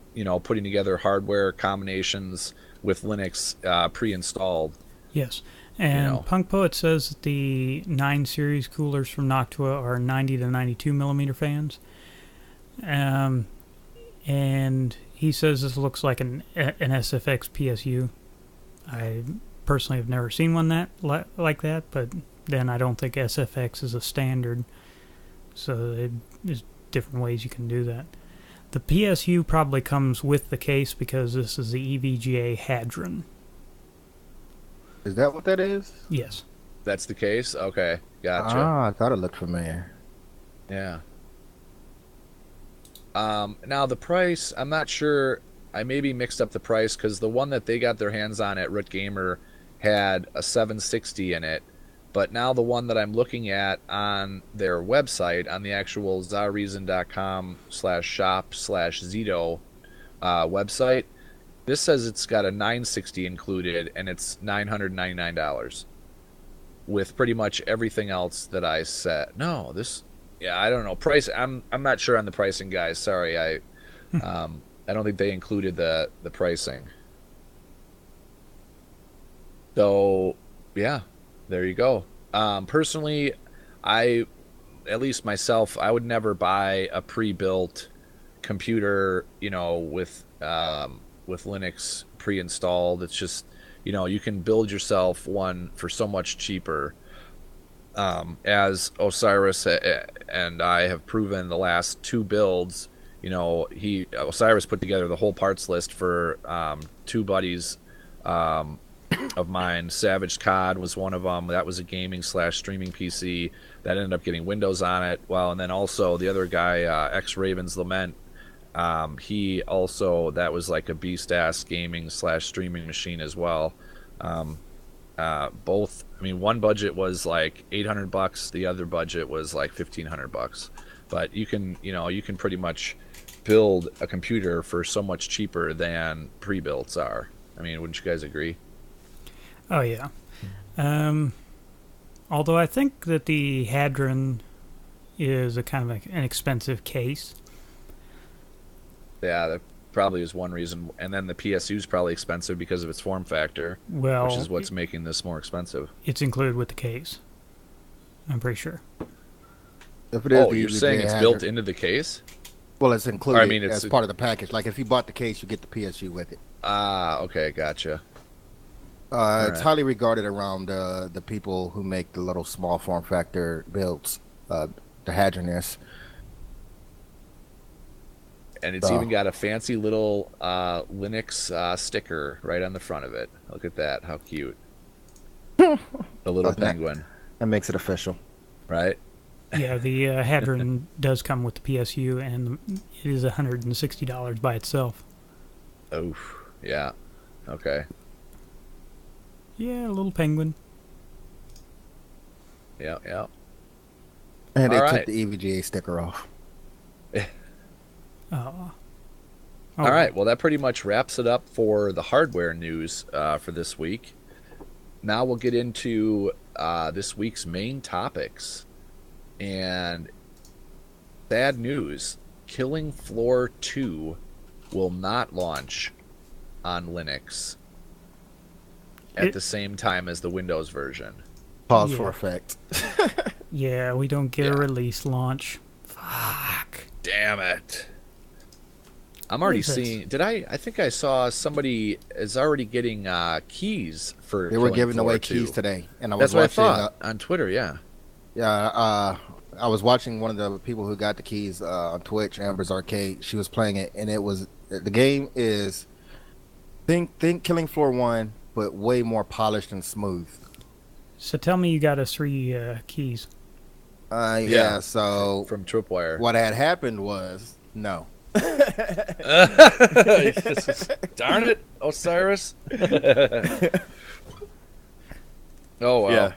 [SPEAKER 2] putting together hardware combinations with Linux pre-installed.
[SPEAKER 1] Yes. And Punk Poet says that the 9 series coolers from Noctua are 90 to 92 millimeter fans. And he says this looks like an SFX PSU. I personally have never seen one like that, but then I don't think SFX is a standard. So there's different ways you can do that. The PSU probably comes with the case because this is the EVGA Hadron.
[SPEAKER 3] Is that what that is?
[SPEAKER 1] Yes.
[SPEAKER 2] That's the case? Okay, gotcha.
[SPEAKER 3] Ah, I thought it looked familiar.
[SPEAKER 2] Yeah. Now the price, I'm not sure. I maybe mixed up the price because the one that they got their hands on at Root Gamer had a 760 in it, but now the one that I'm looking at on their website, on the actual ZitoReason.com/shop/Zito website, this says it's got a 960 included, and it's $999 with pretty much everything else that I said. No, I don't know. Price, I'm not sure on the pricing, guys. Sorry, I don't think they included the pricing. So, yeah, there you go. Personally, at least myself, I would never buy a pre-built computer, with Linux pre-installed. It's just, you can build yourself one for so much cheaper. As Osiris and I have proven the last 2 builds, Osiris put together the whole parts list for 2 buddies of mine. Savage COD was one of them. That was a gaming/streaming PC that ended up getting Windows on it. Well, and then also the other guy, X Raven's Lament, he also, that was like a beast-ass gaming/streaming machine as well. Both, one budget was like $800, the other budget was like $1,500. But you can pretty much build a computer for so much cheaper than pre-builts are. Wouldn't you guys agree?
[SPEAKER 1] Oh yeah. Although I think that the Hadron is a kind of an expensive case.
[SPEAKER 2] Yeah, that probably is one reason. And then the PSU is probably expensive because of its form factor, which is what's making this more expensive.
[SPEAKER 1] It's included with the case, I'm pretty sure.
[SPEAKER 3] If it is
[SPEAKER 2] you're saying it's built into the case?
[SPEAKER 3] Well, it's included as part of the package. Like if you bought the case, you get the PSU with it. Ah,
[SPEAKER 2] okay, gotcha.
[SPEAKER 3] It's highly regarded around the people who make the little small form factor builds, the Hadron-S.
[SPEAKER 2] And it's even got a fancy little Linux sticker right on the front of it. Look at that. How cute. The little penguin.
[SPEAKER 3] That makes it official.
[SPEAKER 2] Right?
[SPEAKER 1] Yeah, the Hadron does come with the PSU, and it is $160 by itself.
[SPEAKER 2] Oof. Yeah. Okay.
[SPEAKER 1] Yeah, a little penguin.
[SPEAKER 2] Yeah. Yeah.
[SPEAKER 3] And they
[SPEAKER 2] All
[SPEAKER 3] took
[SPEAKER 2] right.
[SPEAKER 3] the EVGA sticker off.
[SPEAKER 1] Oh.
[SPEAKER 2] All right. Well, that pretty much wraps it up for the hardware news for this week. Now we'll get into this week's main topics. And bad news, Killing Floor 2 will not launch on Linux at the same time as the Windows version.
[SPEAKER 3] Pause for effect.
[SPEAKER 1] Yeah, we don't get a release launch. Fuck.
[SPEAKER 2] Damn it. I'm already seeing. I think I saw somebody is already getting keys for.
[SPEAKER 3] They were
[SPEAKER 2] Killing
[SPEAKER 3] giving
[SPEAKER 2] Floor
[SPEAKER 3] away
[SPEAKER 2] 2.
[SPEAKER 3] keys today, and I
[SPEAKER 2] That's
[SPEAKER 3] was
[SPEAKER 2] what
[SPEAKER 3] watching.
[SPEAKER 2] I thought on Twitter. Yeah.
[SPEAKER 3] Yeah, I was watching one of the people who got the keys on Twitch, Amber's Arcade. She was playing it, and the game is think Killing Floor 1, but way more polished and smooth.
[SPEAKER 1] So tell me you got us 3 keys.
[SPEAKER 3] Yeah. So
[SPEAKER 2] from Tripwire.
[SPEAKER 3] What had happened was no.
[SPEAKER 2] Darn it, Osiris. Oh wow.
[SPEAKER 3] Yeah.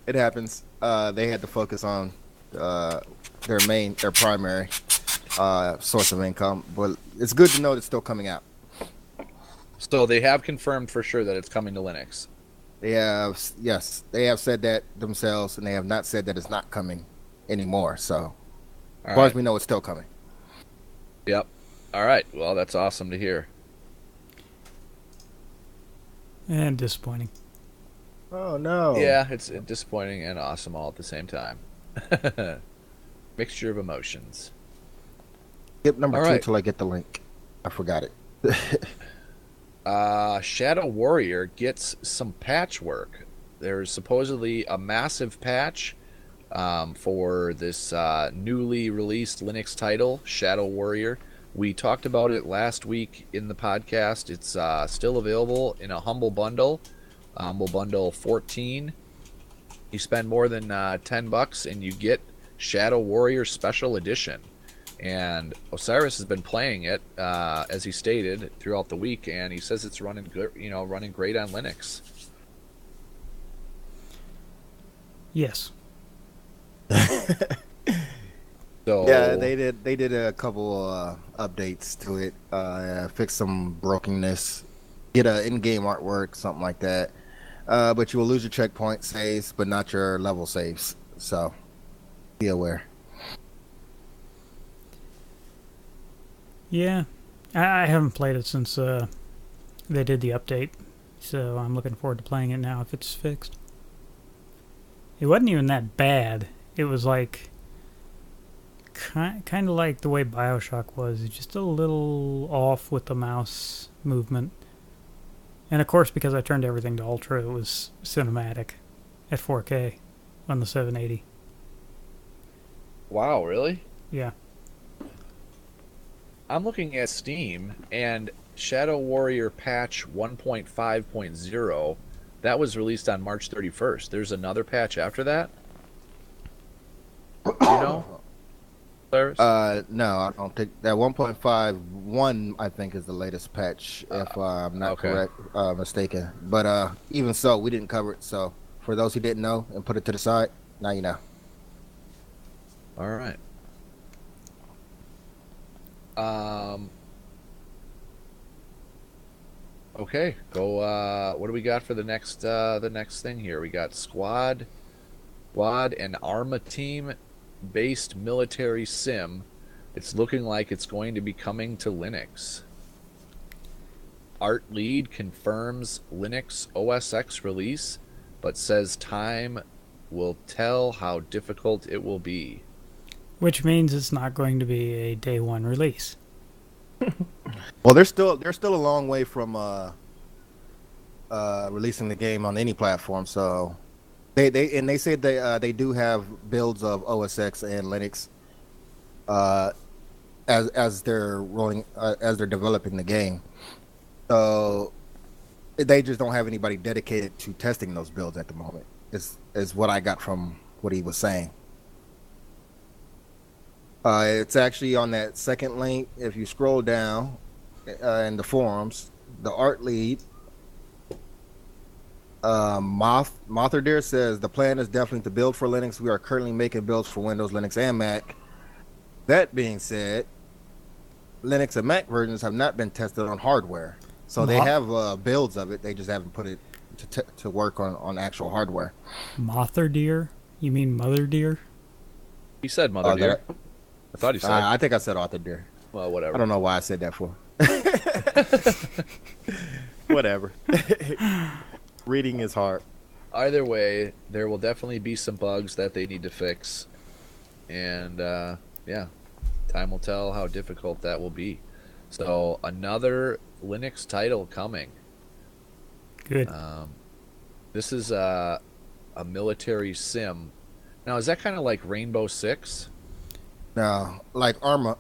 [SPEAKER 3] It happens. They had to focus on their primary source of income, but it's good to know it's still coming out.
[SPEAKER 2] So they have confirmed for sure that it's coming to Linux.
[SPEAKER 3] They have said that themselves, and they have not said that it's not coming anymore. So, as far as we know, it's still coming.
[SPEAKER 2] Yep. All right. Well, that's awesome to hear.
[SPEAKER 1] And disappointing.
[SPEAKER 3] Oh no.
[SPEAKER 2] Yeah, it's disappointing and awesome all at the same time. Mixture of emotions.
[SPEAKER 3] Skip number
[SPEAKER 2] All
[SPEAKER 3] 2
[SPEAKER 2] right.
[SPEAKER 3] till I get the link. I forgot it.
[SPEAKER 2] Shadow Warrior gets some patchwork. There's supposedly a massive patch for this newly released Linux title, Shadow Warrior. We talked about it last week in the podcast. It's still available in a Humble Bundle. Humble Bundle 14. You spend more than $10 and you get Shadow Warrior Special Edition. And Osiris has been playing it, as he stated, throughout the week, and he says it's running good, running great on Linux.
[SPEAKER 1] Yes.
[SPEAKER 2] So
[SPEAKER 3] Yeah, they did a couple updates to it, fix some brokenness, get a in-game artwork, something like that. But you will lose your checkpoint saves, but not your level saves. So be aware.
[SPEAKER 1] Yeah. I haven't played it since they did the update, so I'm looking forward to playing it now if it's fixed. It wasn't even that bad. It was like kind of like the way BioShock was, just a little off with the mouse movement. And of course, because I turned everything to Ultra, it was cinematic at 4K on the 780.
[SPEAKER 2] wow, really?
[SPEAKER 1] Yeah.
[SPEAKER 2] I'm looking at Steam, and Shadow Warrior patch 1.5.0, that was released on March 31st. There's another patch after that? You know? Osiris?
[SPEAKER 3] No, I don't think that 1.51 I think is the latest patch, if I'm not mistaken. But even so, we didn't cover it. So for those who didn't know and put it to the side, now you know.
[SPEAKER 2] All right. Okay, go. What do we got for the next thing here? We got squad and Arma team based military sim. It's looking like it's going to be coming to Linux. Art lead confirms Linux OS X release, but says time will tell how difficult it will be.
[SPEAKER 1] Which means it's not going to be a day one release.
[SPEAKER 3] Well, they're still a long way from releasing the game on any platform. So they said they do have builds of OS X and Linux as they're rolling as they're developing the game. So they just don't have anybody dedicated to testing those builds at the moment. Is what I got from what he was saying. It's actually on that second link. If you scroll down in the forums, the art lead, Mother Deer says the plan is definitely to build for Linux. We are currently making builds for Windows, Linux, and Mac. That being said, Linux and Mac versions have not been tested on hardware, so they have builds of it. They just haven't put it to work on actual hardware.
[SPEAKER 1] Mother deer? You mean mother deer?
[SPEAKER 2] He said mother deer. I thought he said.
[SPEAKER 3] I think I said author deer.
[SPEAKER 2] Well, whatever.
[SPEAKER 3] I don't know why I said that for. Whatever. Reading is hard.
[SPEAKER 2] Either way, there will definitely be some bugs that they need to fix, and yeah, time will tell how difficult that will be. So another Linux title coming.
[SPEAKER 1] Good.
[SPEAKER 2] This is a military sim. Now, is that kind of like Rainbow Six?
[SPEAKER 3] No, like Arma.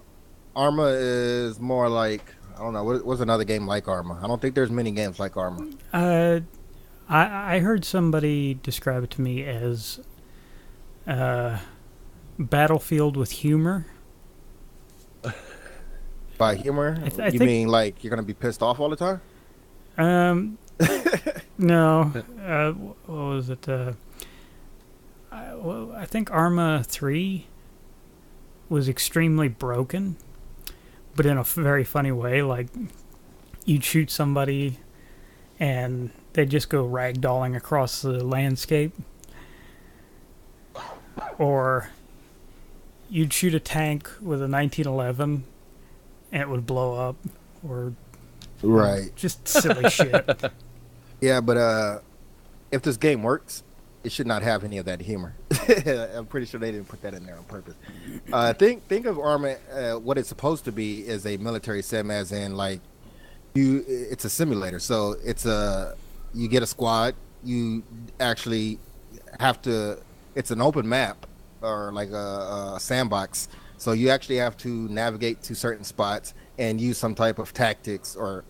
[SPEAKER 3] Arma is more like, I don't know, what's another game like Arma? I don't think there's many games like Arma.
[SPEAKER 1] I heard somebody describe it to me as Battlefield with humor.
[SPEAKER 3] By humor,
[SPEAKER 1] I
[SPEAKER 3] you
[SPEAKER 1] think,
[SPEAKER 3] mean like you're gonna be pissed off all the time?
[SPEAKER 1] No. What was it? I think Arma 3 was extremely broken, but in a very funny way. Like, you'd shoot somebody and they'd just go ragdolling across the landscape. Or you'd shoot a tank with a 1911 and it would blow up. Or
[SPEAKER 3] right,
[SPEAKER 1] just silly shit.
[SPEAKER 3] Yeah, but if this game works, it should not have any of that humor. I'm pretty sure they didn't put that in there on purpose. Think of Arma. What it's supposed to be is a military sim, as in like it's a simulator. So you get a squad. You actually have to. It's an open map or like a sandbox. So you actually have to navigate to certain spots and use some type of tactics or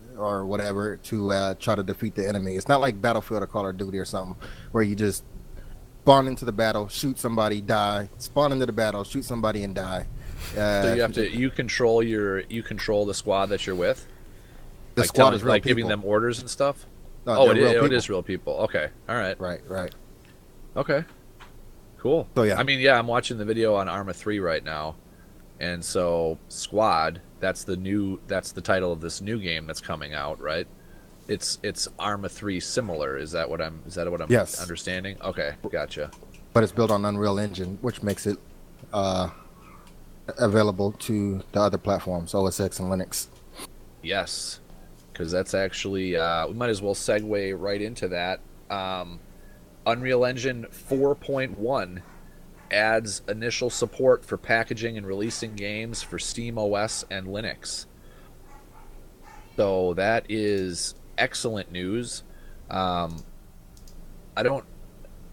[SPEAKER 3] whatever to try to defeat the enemy. It's not like Battlefield or Call of Duty or something where you just spawn into the battle, shoot somebody, die. Spawn into the battle, shoot somebody, and die.
[SPEAKER 2] So you control the squad that you're with.
[SPEAKER 3] The
[SPEAKER 2] like
[SPEAKER 3] squad is real people.
[SPEAKER 2] Giving them orders and stuff.
[SPEAKER 3] No,
[SPEAKER 2] it is real people. Okay, all right.
[SPEAKER 3] Right.
[SPEAKER 2] Okay, cool.
[SPEAKER 3] So yeah,
[SPEAKER 2] I mean, yeah, I'm watching the video on Arma 3 right now, and so Squad. That's the title of this new game that's coming out, right? It's Arma 3 similar. Is that what I'm
[SPEAKER 3] yes.
[SPEAKER 2] understanding? Okay, gotcha.
[SPEAKER 3] But it's built on Unreal Engine, which makes it available to the other platforms, OS X and Linux.
[SPEAKER 2] Yes, because that's actually we might as well segue right into that. Unreal Engine 4.1 adds initial support for packaging and releasing games for Steam OS and Linux. So that is excellent news. I don't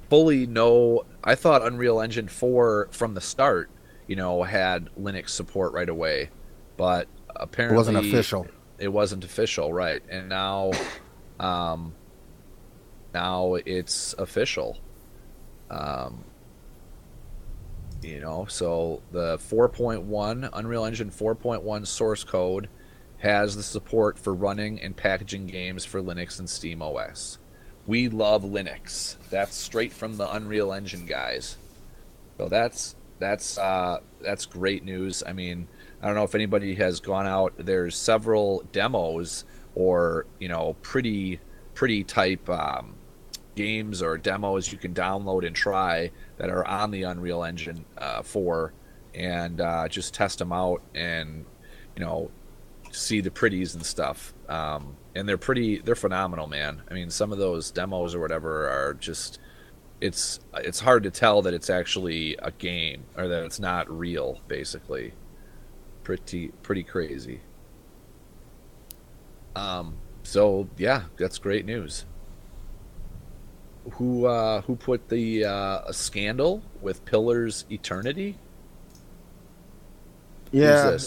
[SPEAKER 2] fully know. I thought Unreal Engine 4 from the start, had Linux support right away, but apparently
[SPEAKER 3] it wasn't official.
[SPEAKER 2] It wasn't official, right? And now it's official. So the 4.1 Unreal Engine 4.1 source code has the support for running and packaging games for Linux and Steam OS. We love Linux. That's straight from the Unreal Engine guys. So that's great news. I mean, I don't know if anybody has gone out. There's several demos or pretty type games or demos you can download and try that are on the Unreal Engine 4 and just test them out and see the pretties and stuff. And they're phenomenal, man. I mean, some of those demos or whatever are just it's hard to tell that it's actually a game or that it's not real, basically. Pretty crazy. So yeah, that's great news. Who put the scandal with Pillars Eternity?
[SPEAKER 3] Yeah,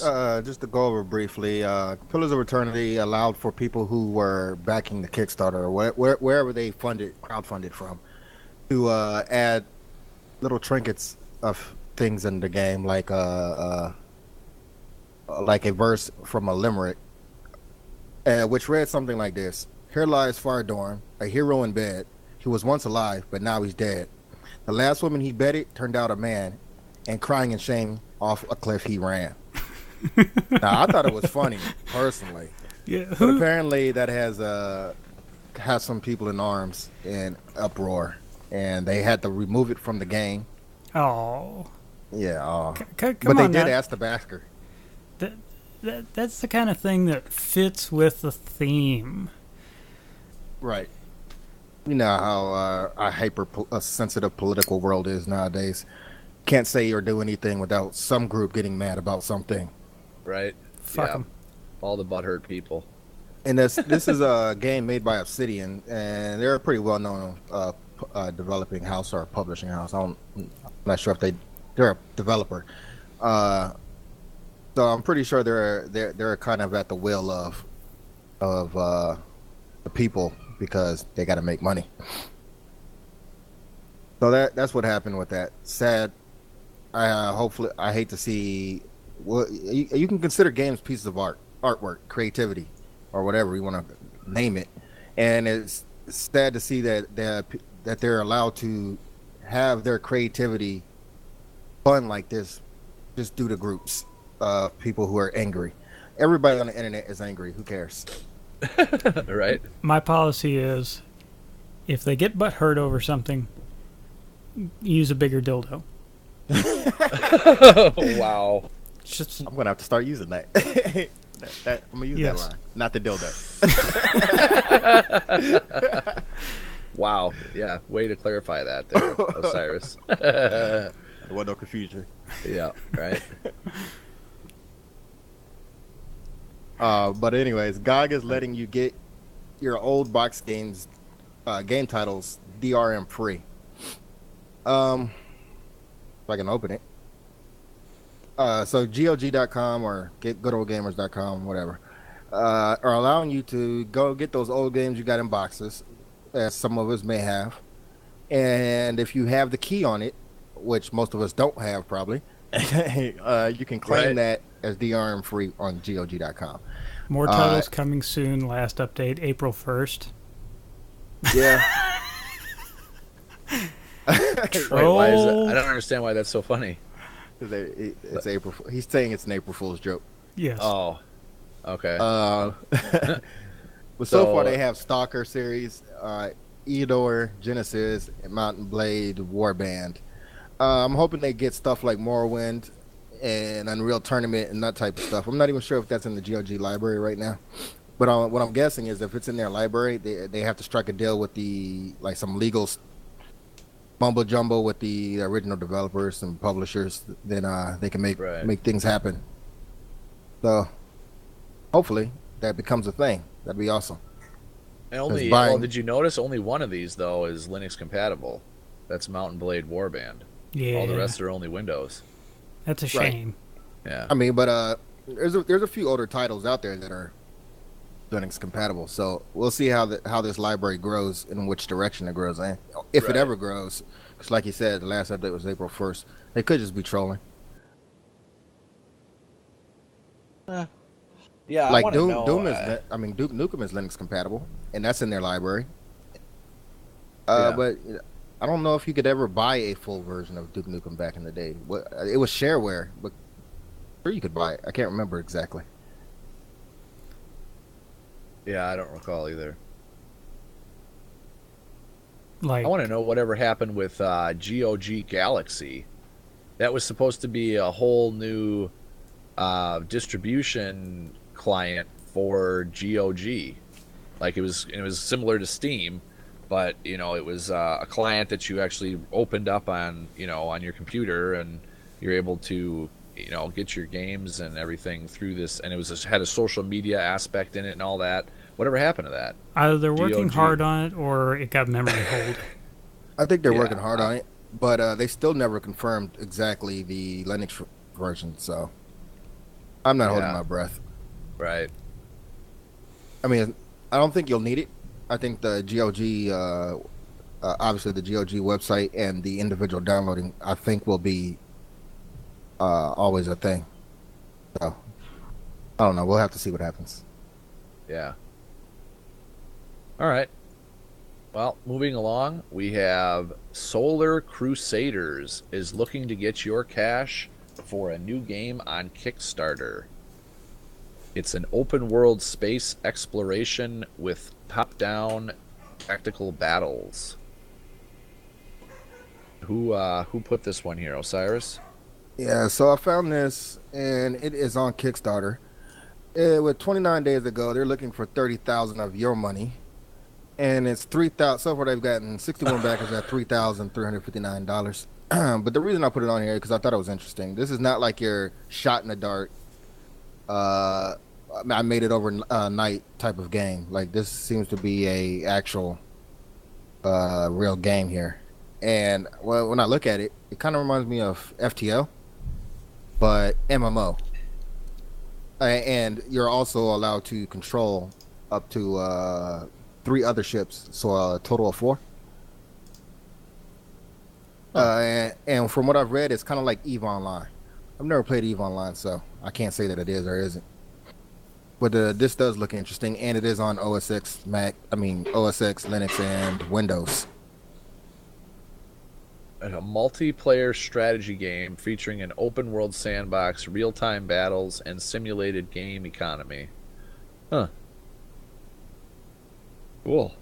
[SPEAKER 3] just to go over briefly, Pillars of Eternity allowed for people who were backing the Kickstarter or wherever they crowdfunded from, to add little trinkets of things in the game, like like a verse from a limerick, which read something like this: "Here lies Fardorn, a hero in bed. He was once alive, but now he's dead. The last woman he bedded turned out a man, and crying in shame off a cliff he ran." Now I thought it was funny personally,
[SPEAKER 1] Yeah,
[SPEAKER 3] but apparently that has some people in arms and uproar, and they had to remove it from the game.
[SPEAKER 1] Oh,
[SPEAKER 3] Yeah,
[SPEAKER 1] come
[SPEAKER 3] but they
[SPEAKER 1] on
[SPEAKER 3] did
[SPEAKER 1] now.
[SPEAKER 3] ask the backer.
[SPEAKER 1] That's the kind of thing that fits with the theme.
[SPEAKER 3] Right. You know how a sensitive political world is nowadays. Can't say or do anything without some group getting mad about something.
[SPEAKER 2] Right.
[SPEAKER 1] Fuck 'em.
[SPEAKER 2] All the butthurt people.
[SPEAKER 3] And this is a game made by Obsidian, and they're a pretty well known developing house or publishing house. I'm not sure if they're a developer. So I'm pretty sure they're kind of at the will of the people because they got to make money. So that's what happened with that. Sad. Hopefully, I hate to see. Well, you can consider games pieces of artwork, creativity, or whatever you want to name it. And it's sad to see that they're allowed to have their creativity fun like this, just due to groups of people who are angry. Everybody on the internet is angry. Who cares?
[SPEAKER 2] Right.
[SPEAKER 1] My policy is, if they get butt hurt over something, use a bigger dildo.
[SPEAKER 2] Wow.
[SPEAKER 1] It's just
[SPEAKER 3] I'm gonna have to start using that. I'm gonna use
[SPEAKER 1] Yes.
[SPEAKER 3] that line, not the dildo.
[SPEAKER 2] Wow. Yeah. Way to clarify that there, Osiris.
[SPEAKER 3] There was no confusion.
[SPEAKER 2] Yeah. Right.
[SPEAKER 3] But anyways, GOG is letting you get your old box games, game titles DRM free. If I can open it. So GOG.com or goodoldgamers.com, whatever, are allowing you to go get those old games you got in boxes, as some of us may have. And if you have the key on it, which most of us don't have probably, you can claim
[SPEAKER 2] Right.
[SPEAKER 3] that as DRM free on GOG.com.
[SPEAKER 1] more titles coming soon. Last update, April 1st.
[SPEAKER 3] Yeah.
[SPEAKER 2] Wait, why is that? I don't understand why that's so funny.
[SPEAKER 3] It's April. He's saying it's an April Fool's joke.
[SPEAKER 1] Yes.
[SPEAKER 2] Oh. Okay.
[SPEAKER 3] But so
[SPEAKER 2] So-
[SPEAKER 3] far they have Stalker series, Eudor, Genesis, and Mountain Blade Warband. I'm hoping they get stuff like Morrowind and Unreal Tournament and that type of stuff. I'm not even sure if that's in the GOG library right now. But what I'm guessing is if it's in their library, they have to strike a deal with some legal mumbo jumbo with the original developers and publishers. Then they can
[SPEAKER 2] Right.
[SPEAKER 3] make things happen. So hopefully that becomes a thing. That'd be awesome.
[SPEAKER 2] And only.
[SPEAKER 3] buying-
[SPEAKER 2] Well, did you notice only one of these though is Linux compatible? That's Mountain Blade Warband.
[SPEAKER 1] Yeah.
[SPEAKER 2] All the rest are only Windows.
[SPEAKER 1] That's a
[SPEAKER 3] Right.
[SPEAKER 1] shame.
[SPEAKER 2] Yeah.
[SPEAKER 3] I mean, but there's a few older titles out there that are Linux compatible. So we'll see how this library grows and which direction it grows in, if it
[SPEAKER 2] Right.
[SPEAKER 3] ever grows. Because, like you said, the last update was April 1st. They could just be trolling.
[SPEAKER 2] Yeah.
[SPEAKER 3] Like Duke Nukem is Linux compatible, and that's in their library.
[SPEAKER 2] Yeah.
[SPEAKER 3] But I don't know if you could ever buy a full version of Duke Nukem back in the day. It was shareware, but sure you could buy it. I can't remember exactly.
[SPEAKER 2] Yeah. I don't recall either.
[SPEAKER 1] Like,
[SPEAKER 2] I want to know whatever happened with GOG Galaxy. That was supposed to be a whole new distribution client for GOG. Like it was similar to Steam, but it was a client that you actually opened up on on your computer, and you're able to get your games and everything through this. And it had a social media aspect in it and all that. Whatever happened to that?
[SPEAKER 1] either they're working
[SPEAKER 2] GOG.
[SPEAKER 1] hard on it or it got memory hold.
[SPEAKER 3] I think they're
[SPEAKER 2] Yeah.
[SPEAKER 3] working hard on it, but they still never confirmed exactly the Linux version. So I'm not holding
[SPEAKER 2] Yeah.
[SPEAKER 3] my breath.
[SPEAKER 2] Right.
[SPEAKER 3] I mean, I don't think you'll need it. I think the GOG, obviously the GOG website and the individual downloading, I think will be always a thing. So I don't know. We'll have to see what happens.
[SPEAKER 2] Yeah. All right. Well, moving along, we have Solar Crusaders is looking to get your cash for a new game on Kickstarter. It's an open world space exploration with top-down tactical battles. Who put this one here, Osiris?
[SPEAKER 3] Yeah, so I found this, and it is on Kickstarter. With 29 days ago, they're looking for 30,000 of your money, and it's 3,000. So far, they've gotten 61 backers at $3,359. But the reason I put it on here because I thought it was interesting. This is not like your shot in the dark. I made it over night type of game. Like this seems to be a actual real game here. And well, when I look at it, it kind of reminds me of FTL, but MMO. And you're also allowed to control up to 3 other ships, so a total of 4. And from what I've read, it's kind of like EVE Online. I've never played EVE Online, so I can't say that it is or isn't. But this does look interesting, and it is on OS X, Linux, and Windows.
[SPEAKER 2] A multiplayer strategy game featuring an open world sandbox, real-time battles, and simulated game economy. Huh. Cool.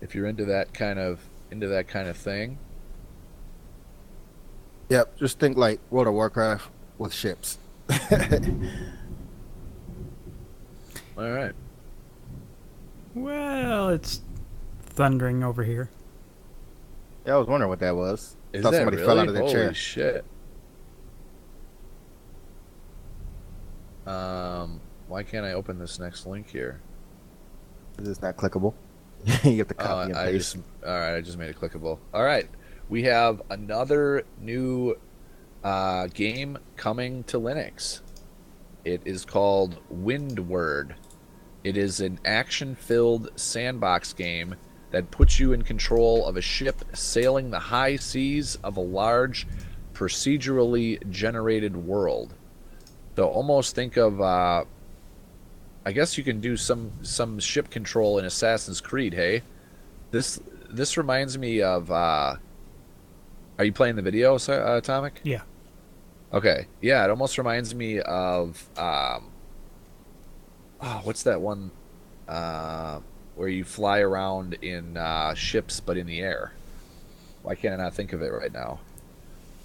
[SPEAKER 2] If you're into that kind of thing.
[SPEAKER 3] Yep, just think like World of Warcraft with ships.
[SPEAKER 2] All right.
[SPEAKER 1] Well, it's thundering over here.
[SPEAKER 3] Yeah, I was wondering what that was.
[SPEAKER 2] Is
[SPEAKER 3] Thought
[SPEAKER 2] that
[SPEAKER 3] somebody
[SPEAKER 2] really?
[SPEAKER 3] fell out of their
[SPEAKER 2] Holy
[SPEAKER 3] chair.
[SPEAKER 2] shit. Why can't I open this next link here?
[SPEAKER 3] Is this not clickable? You have to copy and
[SPEAKER 2] I
[SPEAKER 3] paste.
[SPEAKER 2] just made it clickable. All right. We have another new game coming to Linux. It is called Windward. It is an action-filled sandbox game that puts you in control of a ship sailing the high seas of a large, procedurally generated world. So almost think of, I guess you can do some ship control in Assassin's Creed. Hey, this reminds me of. Are you playing the video, Atomic?
[SPEAKER 1] Yeah.
[SPEAKER 2] Okay. Yeah, it almost reminds me of. What's that one? Where you fly around in ships, but in the air. Why can't I not think of it right now?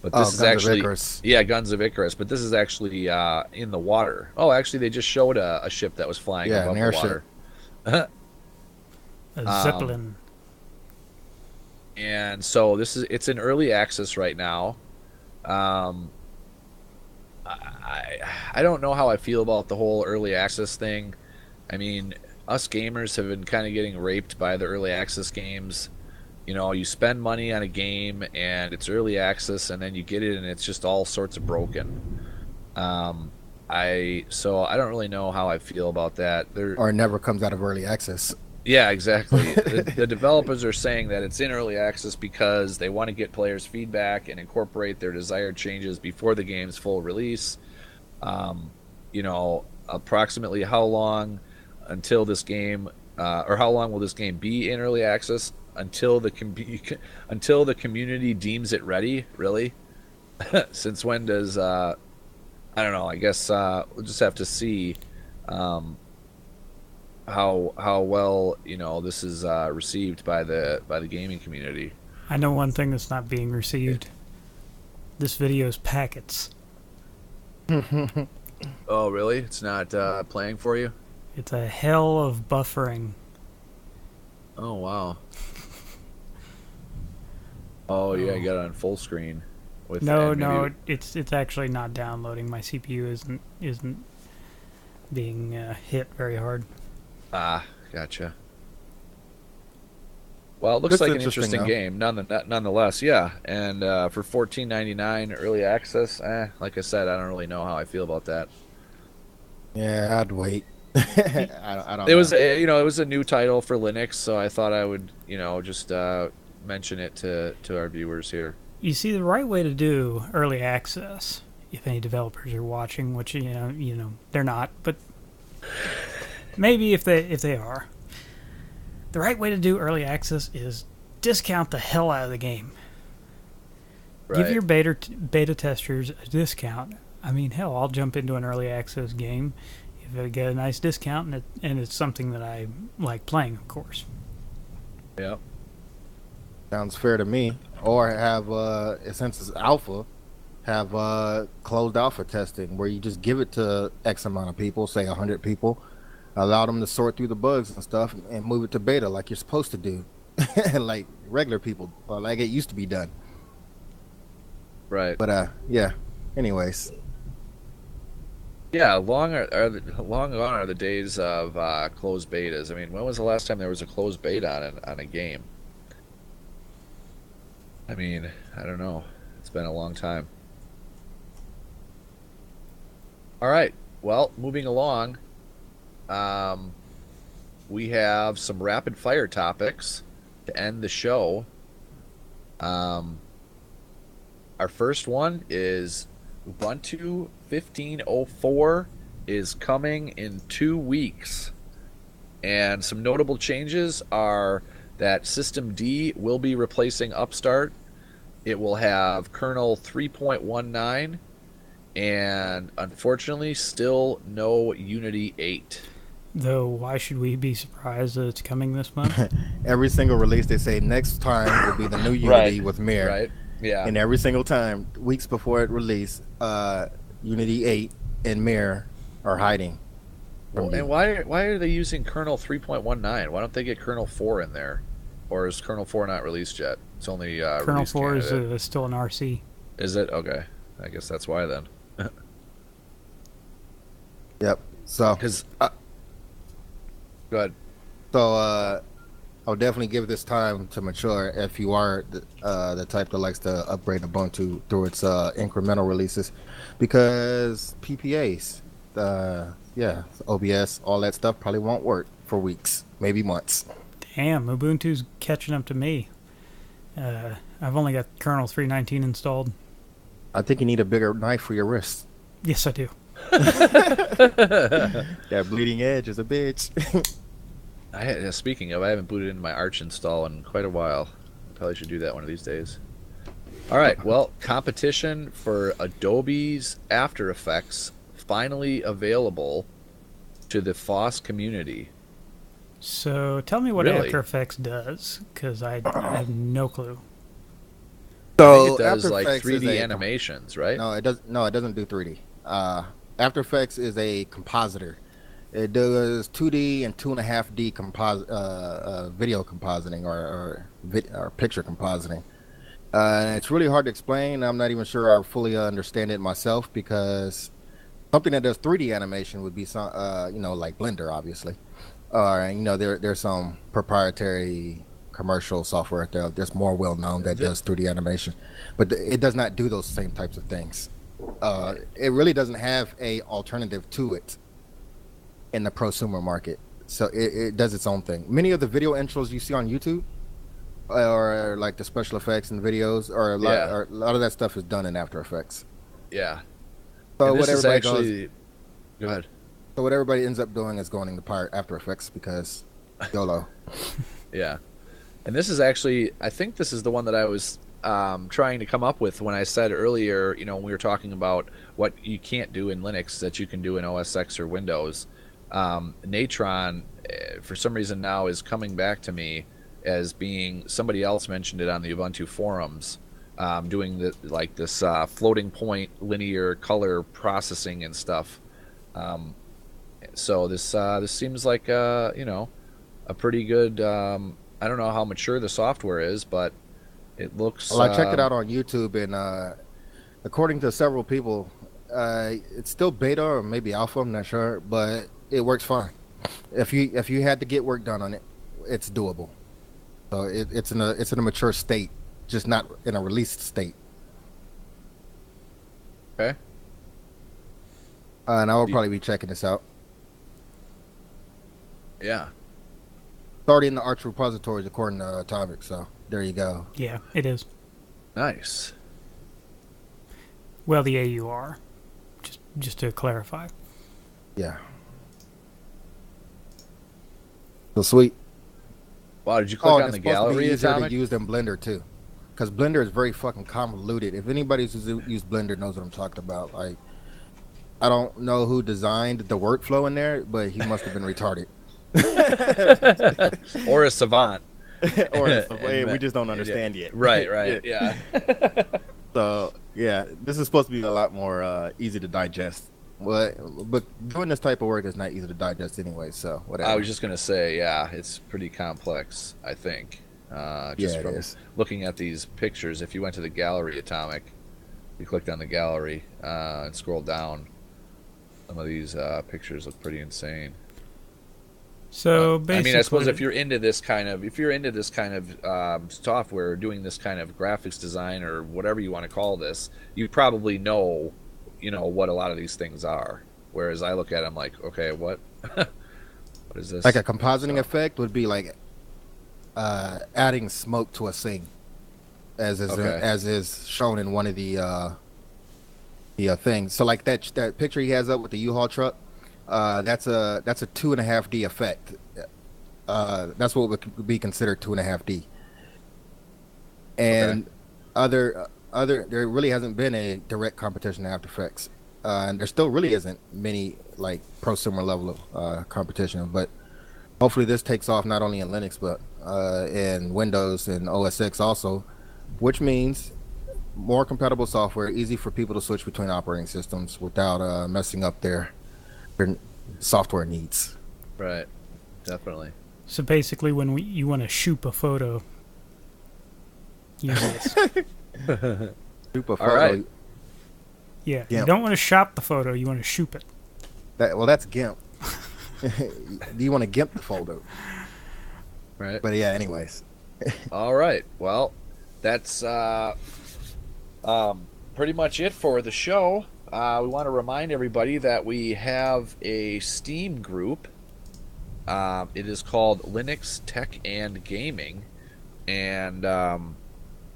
[SPEAKER 2] But this is
[SPEAKER 3] Guns of
[SPEAKER 2] actually,
[SPEAKER 3] Icarus.
[SPEAKER 2] yeah, Guns of Icarus. But this is actually in the water. Oh, actually, they just showed a ship that was flying
[SPEAKER 3] Yeah,
[SPEAKER 2] above
[SPEAKER 3] an
[SPEAKER 2] the
[SPEAKER 3] airship.
[SPEAKER 2] water.
[SPEAKER 1] A Zeppelin.
[SPEAKER 2] And so it's in early access right now. I don't know how I feel about the whole early access thing. I mean, us gamers have been kind of getting raped by the early access games. You know, you spend money on a game and it's early access, and then you get it and it's just all sorts of broken. I don't really know how I feel about that.
[SPEAKER 3] Or it never comes out of early access.
[SPEAKER 2] Yeah, exactly. The developers are saying that it's in early access because they want to get players' feedback and incorporate their desired changes before the game's full release. You know, approximately how long until this game, or how long will this game be in early access until the community deems it ready? Really? Since when does I don't know. I guess we'll just have to see. How well this is received by the gaming community.
[SPEAKER 1] I know one thing that's not being received. This video's packets.
[SPEAKER 2] Oh, really? It's not playing for you?
[SPEAKER 1] It's a hell of buffering.
[SPEAKER 2] Oh, wow. Oh, yeah, I got it on full screen.
[SPEAKER 1] No, it's actually not downloading. My CPU isn't being hit very hard.
[SPEAKER 2] Ah, gotcha. Well, it looks like an interesting
[SPEAKER 3] though.
[SPEAKER 2] game, nonetheless. Yeah, and for $14.99 early access, like I said, I don't really know how I feel about that.
[SPEAKER 3] Yeah, I'd wait. I don't.
[SPEAKER 2] It was, it was a new title for Linux, so I thought I would, just mention it to our viewers here.
[SPEAKER 1] You see, the right way to do early access if any developers are watching, which they're not, but maybe if they are. The right way to do early access is discount the hell out of the game.
[SPEAKER 2] Right.
[SPEAKER 1] Give your beta testers a discount. I mean, hell, I'll jump into an early access game if I get a nice discount, and it's something that I like playing, of course.
[SPEAKER 2] Yeah.
[SPEAKER 3] Sounds fair to me. Or have, since it's alpha, have closed alpha testing where you just give it to X amount of people, say 100 people, allow them to sort through the bugs and stuff, and move it to beta like you're supposed to do, like regular people, or like it used to be done.
[SPEAKER 2] Right.
[SPEAKER 3] But yeah. Anyways.
[SPEAKER 2] Yeah, long gone are the days of closed betas. I mean, when was the last time there was a closed beta on a game? I mean, I don't know. It's been a long time. All right. Well, moving along, we have some rapid fire topics to end the show. Our first one is Ubuntu 15.04 is coming in 2 weeks. And some notable changes are that System D will be replacing Upstart. It will have kernel 3.19 and unfortunately still no Unity 8.
[SPEAKER 1] Though, why should we be surprised that it's coming this month?
[SPEAKER 3] Every single release they say next time will be the new Unity with Mir.
[SPEAKER 2] Right. Yeah.
[SPEAKER 3] And every single time, weeks before it release, Unity 8 and Mir are hiding.
[SPEAKER 2] Well, and why are they using kernel 3.19? Why don't they get kernel 4 in there? Or is kernel 4 not released yet? It's only
[SPEAKER 1] kernel 4
[SPEAKER 2] candidate.
[SPEAKER 1] is still an RC.
[SPEAKER 2] Is it? Okay. I guess that's why then.
[SPEAKER 3] Yep. So,
[SPEAKER 2] Because go ahead.
[SPEAKER 3] So I'll definitely give this time to mature if you are the type that likes to upgrade Ubuntu through its incremental releases, because PPAs, OBS, all that stuff probably won't work for weeks, maybe months.
[SPEAKER 1] Damn, Ubuntu's catching up to me. I've only got kernel 3.19 installed.
[SPEAKER 3] I think you need a bigger knife for your wrist.
[SPEAKER 1] Yes, I do.
[SPEAKER 3] That bleeding edge is a bitch.
[SPEAKER 2] Speaking of, I haven't booted into my Arch install in quite a while. Probably should do that one of these days. All right, well, competition for Adobe's After Effects finally available to the FOSS community.
[SPEAKER 1] So tell me what
[SPEAKER 2] Really?
[SPEAKER 1] After Effects does, because I have no clue.
[SPEAKER 2] I think it does
[SPEAKER 3] After
[SPEAKER 2] like
[SPEAKER 3] Effects is
[SPEAKER 2] 3D
[SPEAKER 3] a-
[SPEAKER 2] animations, right?
[SPEAKER 3] No, it does. No, it doesn't do 3D. After Effects is a compositor. It does 2D and 2.5D video compositing or picture compositing. It's really hard to explain. I'm not even sure I fully understand it myself, because something that does 3D animation would be some, like Blender, obviously. There's some proprietary commercial software that's more well known that does 3D animation, but it does not do those same types of things. It really doesn't have a alternative to it in the prosumer market, so it does its own thing. Many of the video intros you see on YouTube, or like the special effects and videos, or a lot of that stuff is done in After Effects.
[SPEAKER 2] Yeah.
[SPEAKER 3] So
[SPEAKER 2] And
[SPEAKER 3] what
[SPEAKER 2] this is
[SPEAKER 3] everybody
[SPEAKER 2] actually...
[SPEAKER 3] goes,
[SPEAKER 2] Go ahead.
[SPEAKER 3] so what everybody ends up doing is going to pirate After Effects because YOLO.
[SPEAKER 2] Yeah. And this is actually, I think this is the one that I was trying to come up with when I said earlier, when we were talking about what you can't do in Linux that you can do in OS X or Windows. Natron, for some reason now, is coming back to me as being, somebody else mentioned it on the Ubuntu forums, doing this floating point linear color processing and stuff. So this seems like a pretty good. I don't know how mature the software is, but it looks.
[SPEAKER 3] Well, I checked it out on YouTube, and according to several people, it's still beta or maybe alpha. I'm not sure, but it works fine. If you had to get work done on it, it's doable. So it's in a mature state, just not in a released state.
[SPEAKER 2] Okay.
[SPEAKER 3] And I will probably be checking this out.
[SPEAKER 2] Yeah.
[SPEAKER 3] It's already in the Arch repositories according to Atomic, so there you go.
[SPEAKER 1] Yeah, it is.
[SPEAKER 2] Nice.
[SPEAKER 1] Well, the AUR. just to clarify.
[SPEAKER 3] Yeah. So sweet.
[SPEAKER 2] Wow, did you click on
[SPEAKER 3] it's
[SPEAKER 2] the
[SPEAKER 3] supposed to be
[SPEAKER 2] gallery,
[SPEAKER 3] easier
[SPEAKER 2] Atomic?
[SPEAKER 3] to use than Blender too, because Blender is very fucking convoluted. If anybody's used Blender knows what I'm talking about. Like, I don't know who designed the workflow in there, but he must have been retarded.
[SPEAKER 2] Or a savant.
[SPEAKER 3] We just don't understand yet.
[SPEAKER 2] Right, yeah.
[SPEAKER 3] So yeah, this is supposed to be a lot more easy to digest. But doing this type of work is not easy to digest anyway. So whatever.
[SPEAKER 2] I was just gonna say, yeah, it's pretty complex, I think. Just from looking at these pictures, if you went to the gallery, Atomic, you clicked on the gallery and scrolled down, some of these pictures look pretty insane.
[SPEAKER 1] So basically,
[SPEAKER 2] I mean, I suppose if you're into this kind of software, doing this kind of graphics design or whatever you want to call this, you probably know, what a lot of these things are. Whereas I look at them like, okay, what is this?
[SPEAKER 3] Like a compositing effect would be like adding smoke to a scene, as is shown in one of the things. So like that picture he has up with the U-Haul truck. That's a 2.5D effect. That's what would be considered 2.5D. And other there really hasn't been a direct competition to After Effects, and there still really isn't many like prosumer level of competition. But hopefully this takes off not only in Linux but in Windows and OS X also, which means more compatible software, easy for people to switch between operating systems without messing up their software needs.
[SPEAKER 2] Right, definitely.
[SPEAKER 1] So basically, when you want to shoot a photo, use this.
[SPEAKER 3] Shoot a photo.
[SPEAKER 2] All right.
[SPEAKER 1] Yeah,
[SPEAKER 3] GIMP.
[SPEAKER 1] you don't want to shop the photo; you want to shoot it.
[SPEAKER 3] That's GIMP. Do you want to GIMP the photo?
[SPEAKER 2] Right.
[SPEAKER 3] But yeah, anyways.
[SPEAKER 2] All right. Well, that's pretty much it for the show. We want to remind everybody that we have a Steam group. It is called Linux Tech and Gaming, and I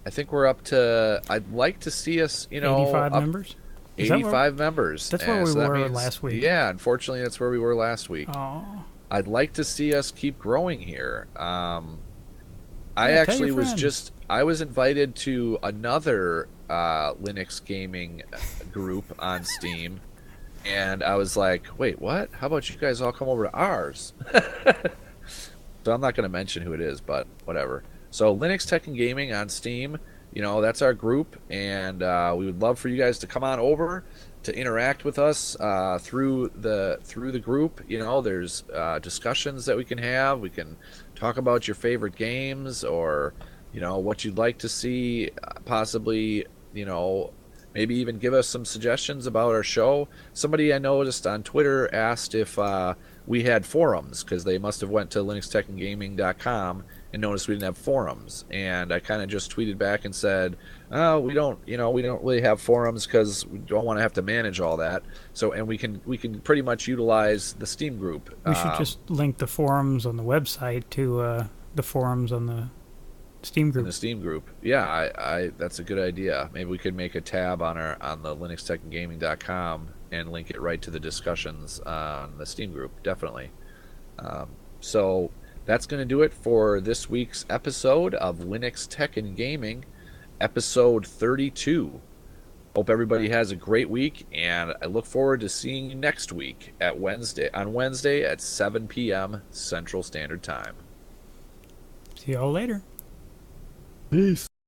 [SPEAKER 2] think we're up to. I'd like to see us,
[SPEAKER 1] 85 members.
[SPEAKER 2] 85 members.
[SPEAKER 1] That's where we were last week.
[SPEAKER 2] Yeah, unfortunately, that's where we were last week.
[SPEAKER 1] Oh.
[SPEAKER 2] I'd like to see us keep growing here. I was invited to another Linux gaming group on Steam, and I was like, wait, what? How about you guys all come over to ours? So I'm not going to mention who it is, but whatever. So Linux Tech and Gaming on Steam, that's our group, and we would love for you guys to come on over to interact with us through the group. There's discussions that we can have. We can talk about your favorite games, or what you'd like to see, possibly, maybe even give us some suggestions about our show. Somebody I noticed on Twitter asked if we had forums, because they must have went to linuxtechandgaming.com and noticed we didn't have forums. And I kind of just tweeted back and said, oh, we don't really have forums because we don't want to have to manage all that. So, and we can pretty much utilize the Steam group.
[SPEAKER 1] We should just link the forums on the website to the forums on the Steam group.
[SPEAKER 2] In the Steam group. Yeah, I that's a good idea. Maybe we could make a tab on the linuxtechandgaming.com and link it right to the discussions on the Steam group. Definitely. So that's going to do it for this week's episode of Linux Tech and Gaming, episode 32. Hope everybody has a great week, and I look forward to seeing you next week on Wednesday at 7 p.m. Central Standard Time.
[SPEAKER 1] See y'all later.
[SPEAKER 3] Peace.